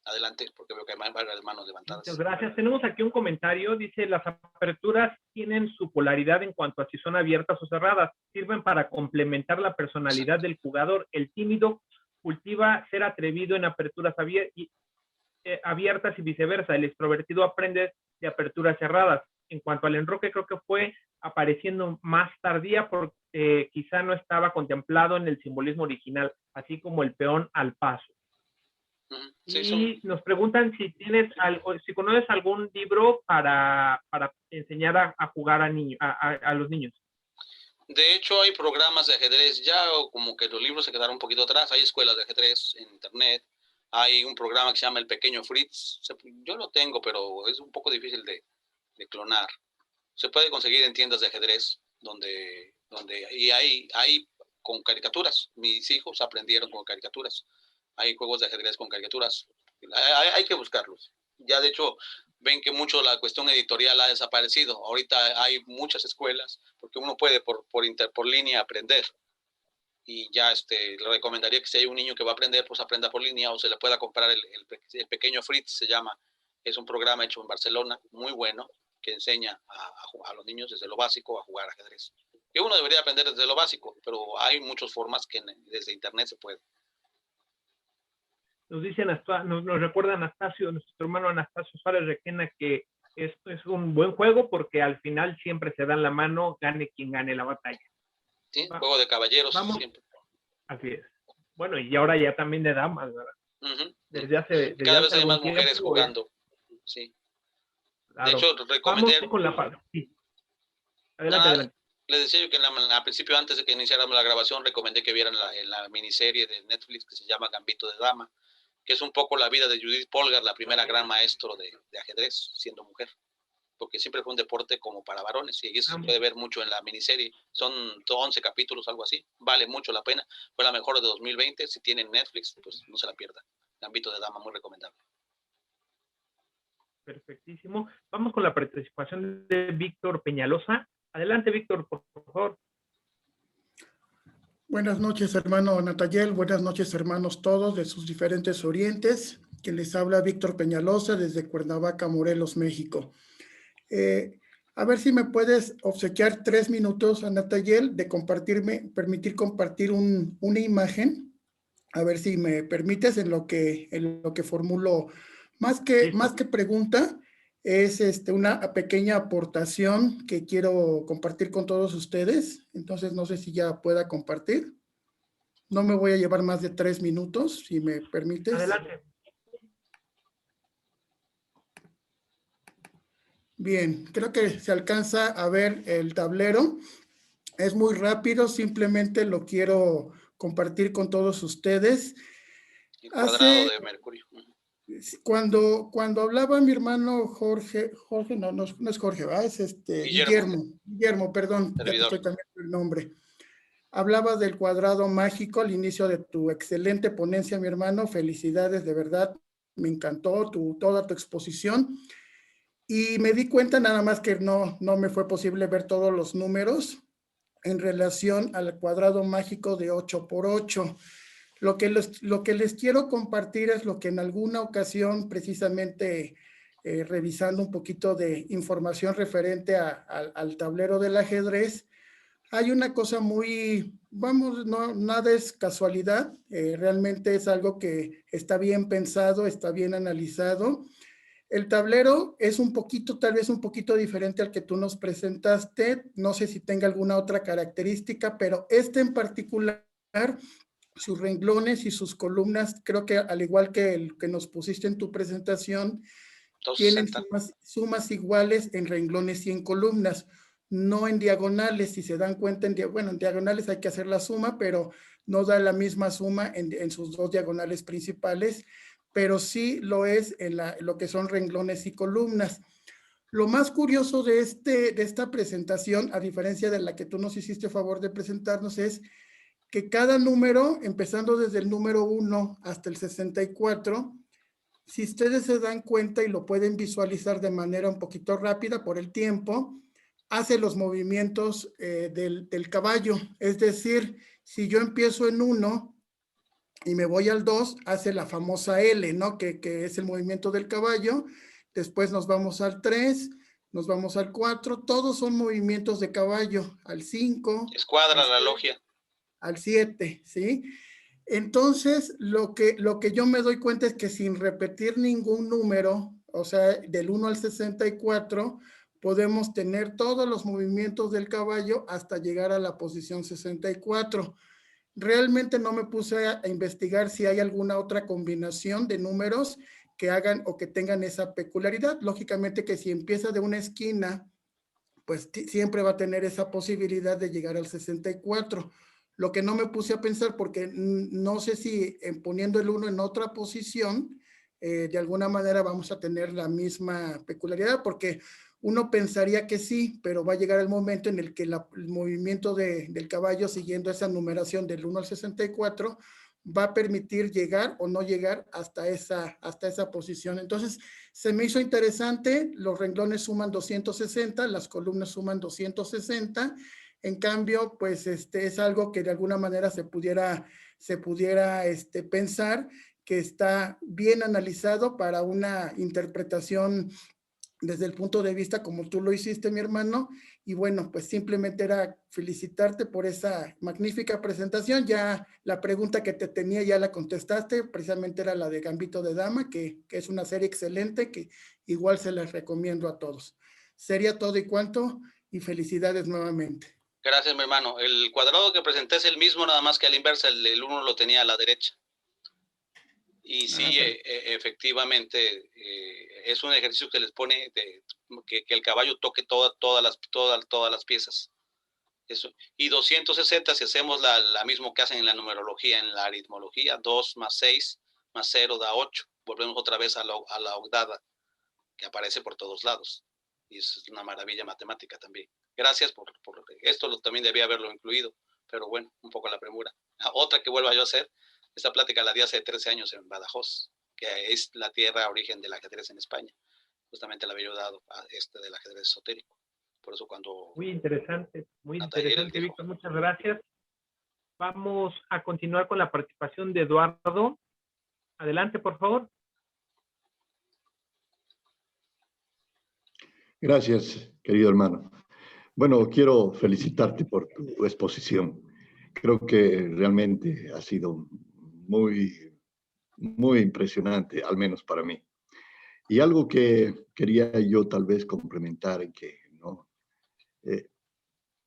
Adelante, porque veo que hay varias manos levantadas. Muchas gracias. Tenemos aquí un comentario. Dice, las aperturas tienen su polaridad en cuanto a si son abiertas o cerradas. Sirven para complementar la personalidad del jugador. El tímido cultiva ser atrevido en aperturas abiertas y viceversa. El extrovertido aprende de aperturas cerradas. En cuanto al enroque, creo que fue apareciendo más tardía porque quizá no estaba contemplado en el simbolismo original, así como el peón al paso. Sí, y nos preguntan si si conoces algún libro para enseñar a jugar a los niños. De hecho, hay programas de ajedrez ya, o como que los libros se quedaron un poquito atrás. Hay escuelas de ajedrez en internet. Hay un programa que se llama El Pequeño Fritz. Yo lo tengo, pero es un poco difícil de clonar. Se puede conseguir en tiendas de ajedrez y hay con caricaturas. Mis hijos aprendieron con caricaturas. Hay juegos de ajedrez con caricaturas. Hay que buscarlos. Ya de hecho ven que mucho la cuestión editorial ha desaparecido. Ahorita hay muchas escuelas porque uno puede por línea aprender. Y ya le recomendaría que si hay un niño que va a aprender, pues aprenda por línea o se le pueda comprar el Pequeño Fritz, se llama. Es un programa hecho en Barcelona, muy bueno, que enseña a los niños desde lo básico a jugar ajedrez. Que uno debería aprender desde lo básico, pero hay muchas formas que desde internet se puede. Nos dice nos recuerda Anastasio, nuestro hermano Anastasio Suárez Requena, que esto es un buen juego porque al final siempre se dan la mano, gane quien gane la batalla. Sí, juego de caballeros. Vamos. Siempre. Así es. Bueno, y ahora ya también de damas, ¿verdad? Cada vez hay más mujeres jugando. Sí. Claro. De hecho, recomendé. Vamos con la parte. Sí. Adelante. Les decía yo que al principio, antes de que iniciáramos la grabación, recomendé que vieran la miniserie de Netflix que se llama Gambito de Dama, que es un poco la vida de Judith Polgar, la primera gran maestro de ajedrez, siendo mujer, porque siempre fue un deporte como para varones, y eso se puede ver mucho en la miniserie. Son 11 capítulos, algo así, vale mucho la pena. Fue la mejor de 2020, si tienen Netflix, pues no se la pierdan. Gambito de Dama, muy recomendable. Perfectísimo. Vamos con la participación de Víctor Peñalosa. Adelante, Víctor, por favor. Buenas noches, hermano Natayel. Buenas noches, hermanos todos de sus diferentes orientes. Quien les habla, Víctor Peñalosa, desde Cuernavaca, Morelos, México. A ver si me puedes obsequiar 3 minutos, Natayel, de permitir compartir una imagen. A ver si me permites en lo que formulo. Más que pregunta, es una pequeña aportación que quiero compartir con todos ustedes. Entonces, no sé si ya pueda compartir. No me voy a llevar más de 3 minutos, si me permites. Adelante. Bien, creo que se alcanza a ver el tablero. Es muy rápido, simplemente lo quiero compartir con todos ustedes. El cuadrado de Mercurio. Cuando hablaba mi hermano Jorge, no es Jorge, ¿verdad? Es Guillermo, perdón, ya te estoy cambiando el nombre. Hablaba del cuadrado mágico al inicio de tu excelente ponencia, mi hermano. Felicidades, de verdad, me encantó toda tu exposición. Y me di cuenta nada más que no me fue posible ver todos los números en relación al cuadrado mágico de 8×8. Lo que les quiero compartir es lo que en alguna ocasión, precisamente revisando un poquito de información referente al tablero del ajedrez, hay una cosa nada es casualidad, realmente es algo que está bien pensado, está bien analizado. El tablero es tal vez un poquito diferente al que tú nos presentaste, no sé si tenga alguna otra característica, pero en particular, sus renglones y sus columnas, creo que al igual que el que nos pusiste en tu presentación, 260. Tienen sumas iguales en renglones y en columnas, no en diagonales. Si se dan cuenta, en diagonales hay que hacer la suma, pero no da la misma suma en sus 2 diagonales principales. pero sí lo es en lo que son renglones y columnas. Lo más curioso de esta presentación, a diferencia de la que tú nos hiciste favor de presentarnos, es que cada número, empezando desde el número 1 hasta el 64, si ustedes se dan cuenta y lo pueden visualizar de manera un poquito rápida por el tiempo, hace los movimientos del caballo. Es decir, si yo empiezo en 1 y me voy al 2, hace la famosa L, ¿no? Que es el movimiento del caballo. Después nos vamos al 3, nos vamos al 4, todos son movimientos de caballo, al 5. Escuadra, la logia. Al 7, ¿sí? Entonces, lo que yo me doy cuenta es que sin repetir ningún número, o sea, del 1 al 64, podemos tener todos los movimientos del caballo hasta llegar a la posición 64. Realmente no me puse a investigar si hay alguna otra combinación de números que hagan o que tengan esa peculiaridad. Lógicamente que si empieza de una esquina, pues siempre va a tener esa posibilidad de llegar al 64. Lo que no me puse a pensar, porque no sé si poniendo el 1 en otra posición, de alguna manera vamos a tener la misma peculiaridad, porque uno pensaría que sí, pero va a llegar el momento en el que el movimiento del caballo, siguiendo esa numeración del 1 al 64, va a permitir llegar o no llegar hasta esa posición. Entonces, se me hizo interesante, los renglones suman 260, las columnas suman 260, en cambio, pues es algo que de alguna manera se pudiera pensar que está bien analizado para una interpretación desde el punto de vista como tú lo hiciste, mi hermano, y bueno, pues simplemente era felicitarte por esa magnífica presentación. Ya la pregunta que te tenía ya la contestaste, precisamente era la de Gambito de Dama, que es una serie excelente, que igual se las recomiendo a todos. Sería todo y cuanto, y felicidades nuevamente. Gracias, mi hermano. El cuadrado que presenté es el mismo, nada más que a la inversa, el 1 lo tenía a la derecha. Y sí, efectivamente, es un ejercicio que les pone que el caballo toque todas las piezas. Eso. Y 260, si hacemos la mismo que hacen en la numerología, en la aritmología, 2 más 6 más 0 da 8. Volvemos otra vez a la octava, que aparece por todos lados. Y es una maravilla matemática también. Gracias por esto, también debía haberlo incluido, pero bueno, un poco la premura. Otra que vuelva yo a hacer, esta plática la di hace 13 años en Badajoz, que es la tierra origen del ajedrez en España. Justamente la había yo dado a del ajedrez esotérico. Por eso cuando... Muy interesante, Víctor, muchas gracias. Vamos a continuar con la participación de Eduardo. Adelante, por favor. Gracias, querido hermano. Bueno, quiero felicitarte por tu exposición. Creo que realmente ha sido muy, muy impresionante, al menos para mí. Y algo que quería yo tal vez complementar, que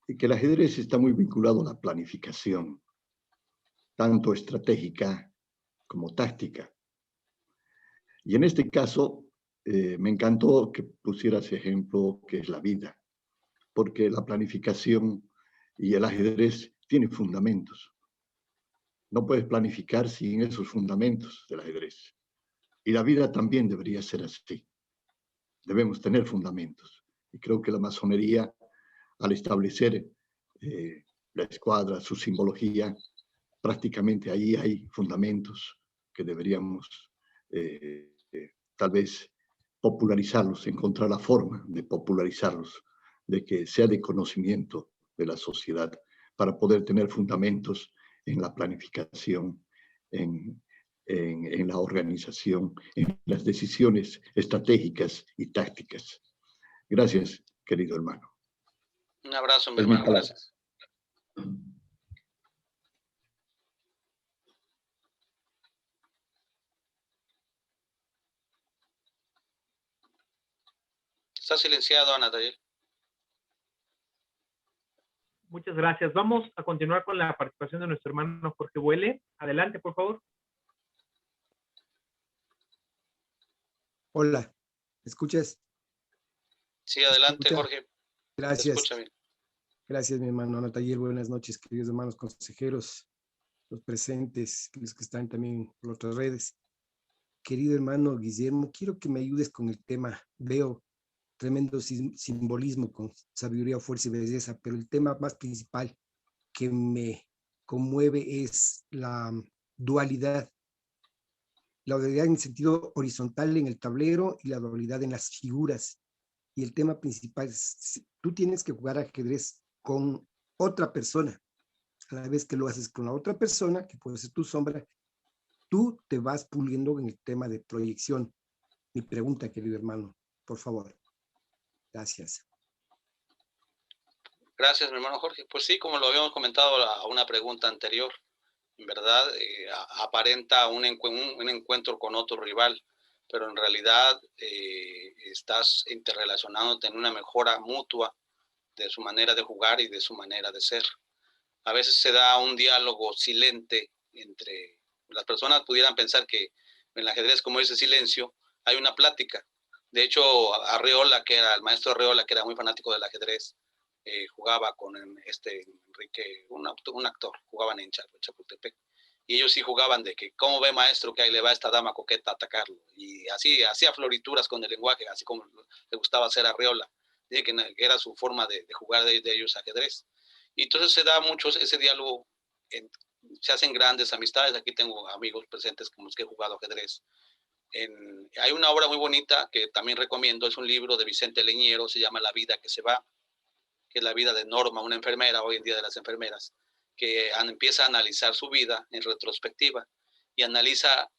el ajedrez está muy vinculado a la planificación, tanto estratégica como táctica. Y en este caso, me encantó que pusieras ejemplo que es la vida, porque la planificación y el ajedrez tienen fundamentos. No puedes planificar sin esos fundamentos del ajedrez. Y la vida también debería ser así. Debemos tener fundamentos. Y creo que la masonería, al establecer la escuadra, su simbología, prácticamente ahí hay fundamentos que deberíamos tal vez popularizarlos, encontrar la forma de popularizarlos, de que sea de conocimiento de la sociedad, para poder tener fundamentos en la planificación, en la organización, en las decisiones estratégicas y tácticas. Gracias, querido hermano. Un abrazo, mi hermano. Gracias. Está silenciado, Ana Taller. Muchas gracias. Vamos a continuar con la participación de nuestro hermano Jorge Buele. Adelante, por favor. Hola, ¿me escuchas? Sí, adelante, Jorge. Gracias. Gracias, mi hermano Ana Taller. Buenas noches, queridos hermanos consejeros, los presentes, los que están también por otras redes. querido hermano Guillermo, quiero que me ayudes con el tema. Veo tremendo simbolismo con sabiduría, fuerza y belleza, pero el tema más principal que me conmueve es la dualidad. La dualidad en sentido horizontal en el tablero y la dualidad en las figuras. Y el tema principal es, tú tienes que jugar ajedrez con otra persona. A la vez que lo haces con la otra persona, que puede ser tu sombra, tú te vas puliendo en el tema de proyección. Mi pregunta, querido hermano, por favor. Gracias. Gracias, mi hermano Jorge. Pues sí, como lo habíamos comentado a una pregunta anterior, en verdad aparenta un encuentro con otro rival, pero en realidad estás interrelacionándote en una mejora mutua de su manera de jugar y de su manera de ser. A veces se da un diálogo silente entre las personas. Pudieran pensar que en el ajedrez, como ese silencio, hay una plática. De hecho, Arreola, que era el maestro Arreola, que era muy fanático del ajedrez, jugaba con Enrique, un actor, jugaban en Chapultepec. Y ellos sí jugaban de que, ¿cómo ve, maestro, que ahí le va esta dama coqueta a atacarlo? Y así hacía florituras con el lenguaje, así como le gustaba hacer a Arreola. Dice que era su forma de jugar de ellos ajedrez. Y entonces se da mucho ese diálogo, se hacen grandes amistades. Aquí tengo amigos presentes con los que he jugado ajedrez. Hay una obra muy bonita que también recomiendo, es un libro de Vicente Leñero, se llama La vida que se va, que es la vida de Norma, una enfermera, hoy en día de las enfermeras, que empieza a analizar su vida en retrospectiva y analiza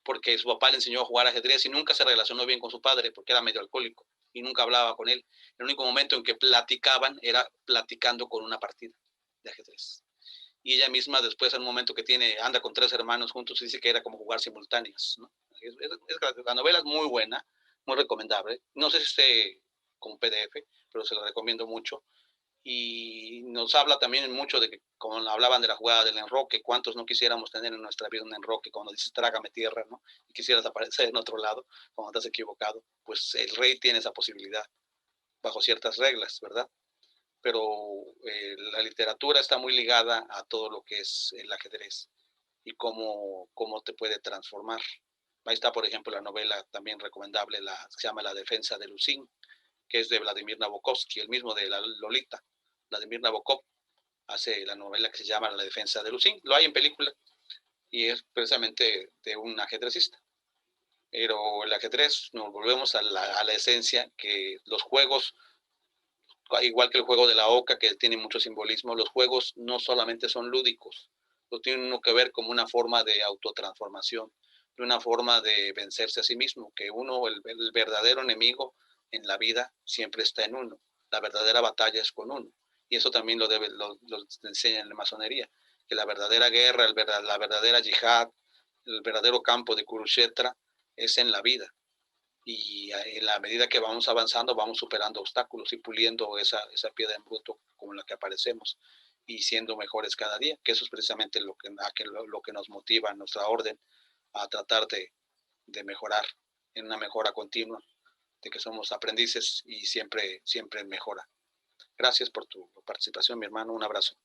porque su papá le enseñó a jugar ajedrez y nunca se relacionó bien con su padre porque era medio alcohólico y nunca hablaba con él. El único momento en que platicaban era platicando con una partida de ajedrez. Y ella misma después, en un momento que anda con 3 hermanos juntos, dice que era como jugar simultáneas, ¿no? La novela es muy buena, muy recomendable. No sé si esté con PDF, pero se la recomiendo mucho. Y nos habla también mucho de que, como hablaban de la jugada del enroque, cuántos no quisiéramos tener en nuestra vida un enroque, cuando dices trágame tierra, ¿no? Y quisieras aparecer en otro lado, cuando estás equivocado. Pues el rey tiene esa posibilidad, bajo ciertas reglas, ¿verdad? Pero la literatura está muy ligada a todo lo que es el ajedrez y cómo te puede transformar. Ahí está, por ejemplo, la novela también recomendable, se llama La defensa de Lucín, que es de Vladimir Nabokovsky, el mismo de la Lolita. Vladimir Nabokov hace la novela que se llama La defensa de Lucín. Lo hay en película y es precisamente de un ajedrecista. Pero el ajedrez, nos volvemos a la esencia, que los juegos, igual que el juego de la oca, que tiene mucho simbolismo, los juegos no solamente son lúdicos, lo tienen uno que ver como una forma de autotransformación, de una forma de vencerse a sí mismo, que uno, el verdadero enemigo en la vida siempre está en uno, la verdadera batalla es con uno, y eso también lo enseña en la masonería, que la verdadera guerra, la verdadera yihad, el verdadero campo de Kurukshetra es en la vida. Y en la medida que vamos avanzando, vamos superando obstáculos y puliendo esa piedra en bruto como la que aparecemos y siendo mejores cada día, que eso es precisamente lo que nos motiva en nuestra orden a tratar de mejorar, en una mejora continua, de que somos aprendices y siempre mejora. Gracias por tu participación, mi hermano. Un abrazo.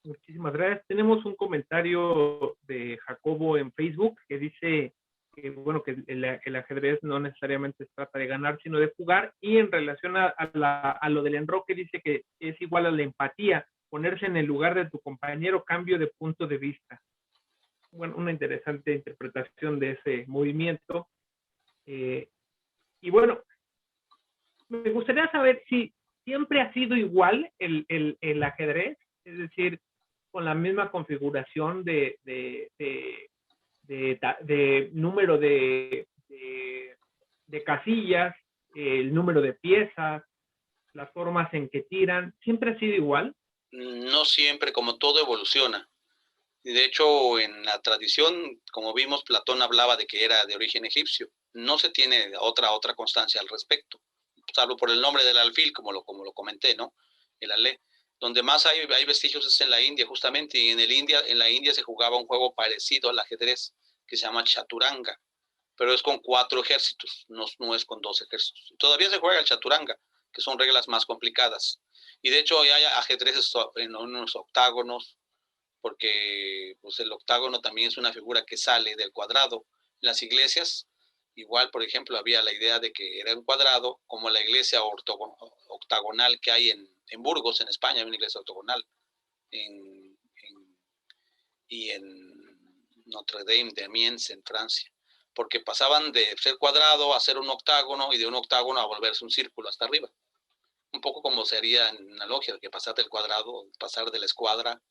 Muchísimas gracias. Tenemos un comentario de Jacobo en Facebook que dice que, bueno, que el ajedrez no necesariamente se trata de ganar, sino de jugar, y en relación a lo del enroque dice que es igual a la empatía, ponerse en el lugar de tu compañero, cambio de punto de vista. Bueno, una interesante interpretación de ese movimiento. Y bueno, me gustaría saber si siempre ha sido igual el ajedrez, es decir, con la misma configuración de número de casillas, el número de piezas, las formas en que tiran, ¿siempre ha sido igual? No siempre, como todo evoluciona. Y de hecho, en la tradición, como vimos, Platón hablaba de que era de origen egipcio. No se tiene otra constancia al respecto, salvo por el nombre del alfil, como lo comenté, ¿no? El alé. Donde más hay vestigios es en la India, justamente, y en la India se jugaba un juego parecido al ajedrez, que se llama chaturanga, pero es con 4 ejércitos, no es con 2 ejércitos. Todavía se juega el chaturanga, que son reglas más complicadas. Y de hecho hay ajedrezes en unos octágonos, porque pues, el octágono también es una figura que sale del cuadrado. En las iglesias, igual, por ejemplo, había la idea de que era un cuadrado, como la iglesia octagonal que hay en Burgos, en España, hay una iglesia octagonal, y en Notre Dame de Amiens, en Francia, porque pasaban de ser cuadrado a ser un octágono y de un octágono a volverse un círculo hasta arriba. Un poco como sería en la logia, que pasar del cuadrado, pasar de la escuadra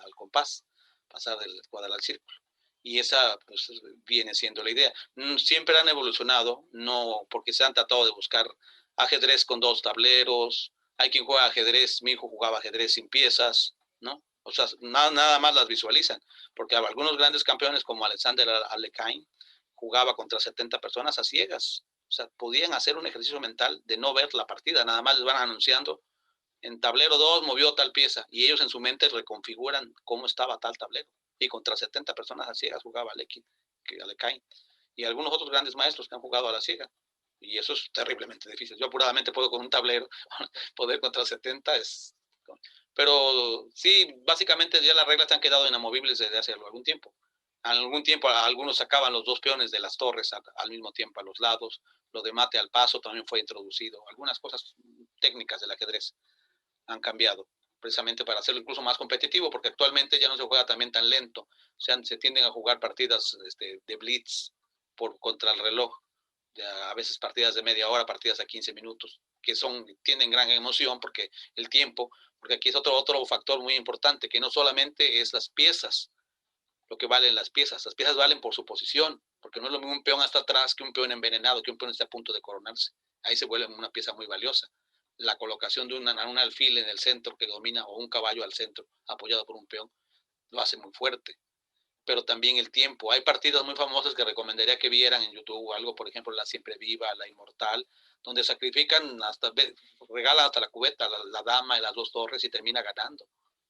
al compás, pasar de la escuadra al círculo. Y esa pues, viene siendo la idea. Siempre han evolucionado, no porque se han tratado de buscar ajedrez con 2 tableros. Hay quien juega ajedrez, mi hijo jugaba ajedrez sin piezas, ¿no? O sea, nada más las visualizan, porque algunos grandes campeones como Alexander Alekhine jugaba contra 70 personas a ciegas. O sea, podían hacer un ejercicio mental de no ver la partida, nada más les van anunciando, en tablero 2 movió tal pieza, y ellos en su mente reconfiguran cómo estaba tal tablero. Y contra 70 personas a ciegas jugaba Alekhine. Y algunos otros grandes maestros que han jugado a la ciega. Y eso es terriblemente difícil. Yo apuradamente puedo con un tablero, poder contra 70 es... Pero sí, básicamente ya las reglas se han quedado inamovibles desde hace algún tiempo. Algún tiempo algunos sacaban los 2 peones de las torres al mismo tiempo a los lados. Lo de mate al paso también fue introducido. Algunas cosas técnicas del ajedrez han cambiado, precisamente para hacerlo incluso más competitivo, porque actualmente ya no se juega también tan lento. O sea, se tienden a jugar partidas de blitz contra el reloj, a veces partidas de media hora, partidas a 15 minutos, que tienen gran emoción porque el tiempo, porque aquí es otro factor muy importante, que no solamente es las piezas, lo que valen las piezas valen por su posición, porque no es lo mismo un peón hasta atrás que un peón envenenado, que un peón esté a punto de coronarse. Ahí se vuelve una pieza muy valiosa. La colocación de un alfil en el centro que domina, o un caballo al centro apoyado por un peón, lo hace muy fuerte. Pero también el tiempo. Hay partidas muy famosas que recomendaría que vieran en YouTube o algo, por ejemplo, la Siempre Viva, la Inmortal, donde sacrifican regalan hasta la cubeta, la dama y las 2 torres y termina ganando,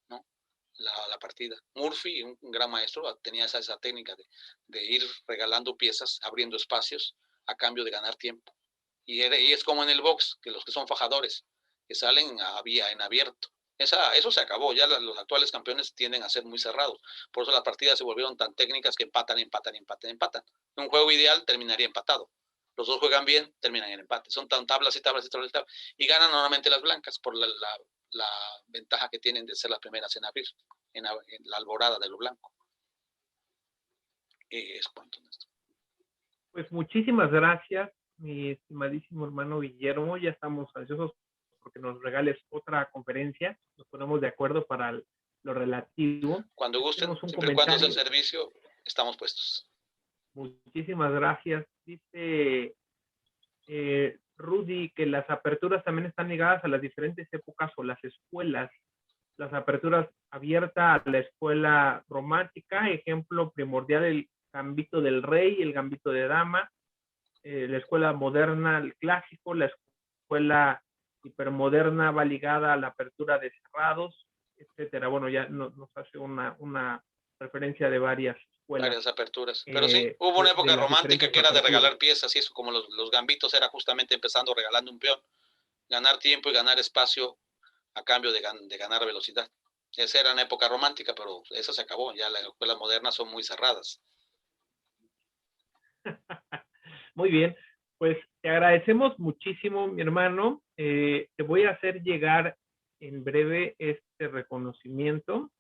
¿no? La partida. Murphy, un gran maestro, tenía esa técnica de ir regalando piezas, abriendo espacios a cambio de ganar tiempo. Y es como en el box, que los que son fajadores, que salen en abierto. Eso se acabó, ya los actuales campeones tienden a ser muy cerrados. Por eso las partidas se volvieron tan técnicas que empatan. Un juego ideal terminaría empatado. Los 2 juegan bien, terminan en empate. Son tan tablas y tablas. Y ganan normalmente las blancas por la ventaja que tienen de ser las primeras en abrir, en la alborada de lo blanco. Es cuanto. Pues muchísimas gracias, mi estimadísimo hermano Guillermo. Ya estamos ansiosos porque nos regales otra conferencia. Nos ponemos de acuerdo para lo relativo. Cuando gusten, siempre y cuando sea el servicio, estamos puestos. Muchísimas gracias. Dice Rudy que las aperturas también están ligadas a las diferentes épocas o las escuelas. Las aperturas abiertas a la escuela romántica, ejemplo primordial el gambito del rey, el gambito de dama, la escuela moderna, el clásico, la escuela hipermoderna va ligada a la apertura de cerrados, etcétera. Bueno, ya nos hace una referencia de varias escuelas. Varias aperturas. Pero sí, hubo una época romántica que era de regalar piezas y eso, como los gambitos era justamente empezando regalando un peón, ganar tiempo y ganar espacio a cambio de ganar velocidad. Esa era una época romántica, pero eso se acabó. Ya las escuelas modernas son muy cerradas. Muy bien, pues te agradecemos muchísimo, mi hermano. Te voy a hacer llegar en breve este reconocimiento.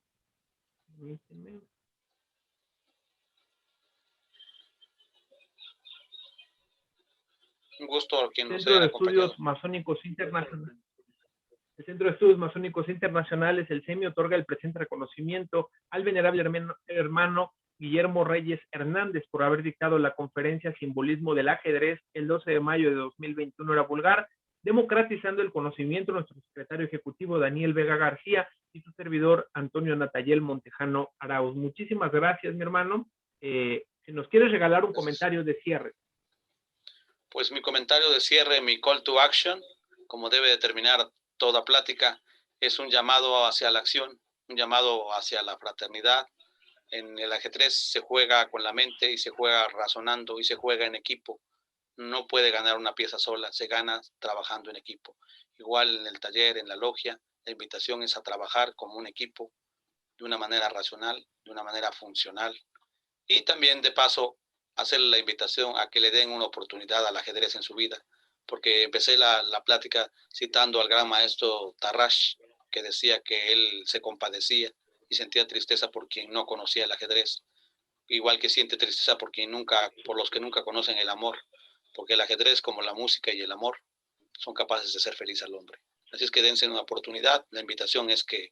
Permíteme. Un gusto a quien nos Centro haya de acompañado. Estudios Masónicos Internacionales. El Centro de Estudios Masónicos Internacionales, el CEMI, otorga el presente reconocimiento al venerable hermano Guillermo Reyes Hernández por haber dictado la conferencia Simbolismo del Ajedrez el 12 de mayo de 2021 en Vulgar, democratizando el conocimiento, nuestro secretario ejecutivo Daniel Vega García y su servidor Antonio Natayel Montejano Arauz. Muchísimas gracias, mi hermano. Si nos quieres regalar un comentario de cierre. Pues mi comentario de cierre, mi call to action, como debe determinar toda plática, es un llamado hacia la acción, un llamado hacia la fraternidad. En el ajedrez se juega con la mente y se juega razonando y se juega en equipo. No puede ganar una pieza sola, se gana trabajando en equipo. Igual en el taller, en la logia, la invitación es a trabajar como un equipo de una manera racional, de una manera funcional. Y también, de paso, hacerle la invitación a que le den una oportunidad al ajedrez en su vida, porque empecé la plática citando al gran maestro Tarrasch, que decía que él se compadecía y sentía tristeza por quien no conocía el ajedrez, igual que siente tristeza por los que nunca conocen el amor, porque el ajedrez, como la música y el amor, son capaces de hacer feliz al hombre. Así es que dense una oportunidad. La invitación es que,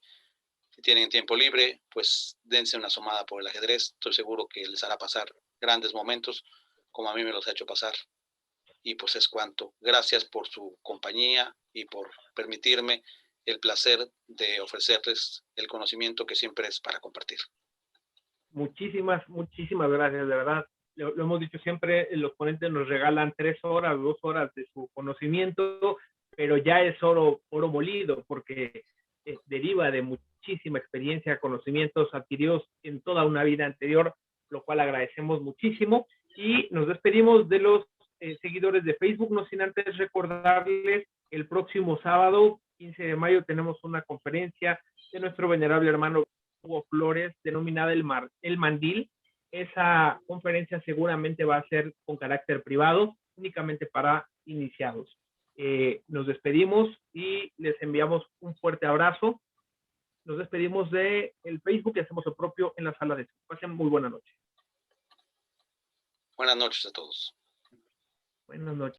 si tienen tiempo libre, pues dense una asomada por el ajedrez. Estoy seguro que les hará pasar grandes momentos, como a mí me los ha hecho pasar. Y pues es cuanto. Gracias por su compañía y por permitirme el placer de ofrecerles el conocimiento que siempre es para compartir. Muchísimas gracias, de verdad. Lo hemos dicho siempre, los ponentes nos regalan 3 horas, 2 horas de su conocimiento, pero ya es oro molido, porque deriva de muchísima experiencia, conocimientos adquiridos en toda una vida anterior, lo cual agradecemos muchísimo. Y nos despedimos de los seguidores de Facebook, no sin antes recordarles, el próximo sábado, 15 de mayo, tenemos una conferencia de nuestro venerable hermano Hugo Flores, denominada El Mandil. Esa conferencia seguramente va a ser con carácter privado, únicamente para iniciados. Nos despedimos y les enviamos un fuerte abrazo. Nos despedimos de el Facebook y hacemos lo propio en la sala de Zoom. Pasen muy buena noche. Buenas noches a todos. Buenas noches.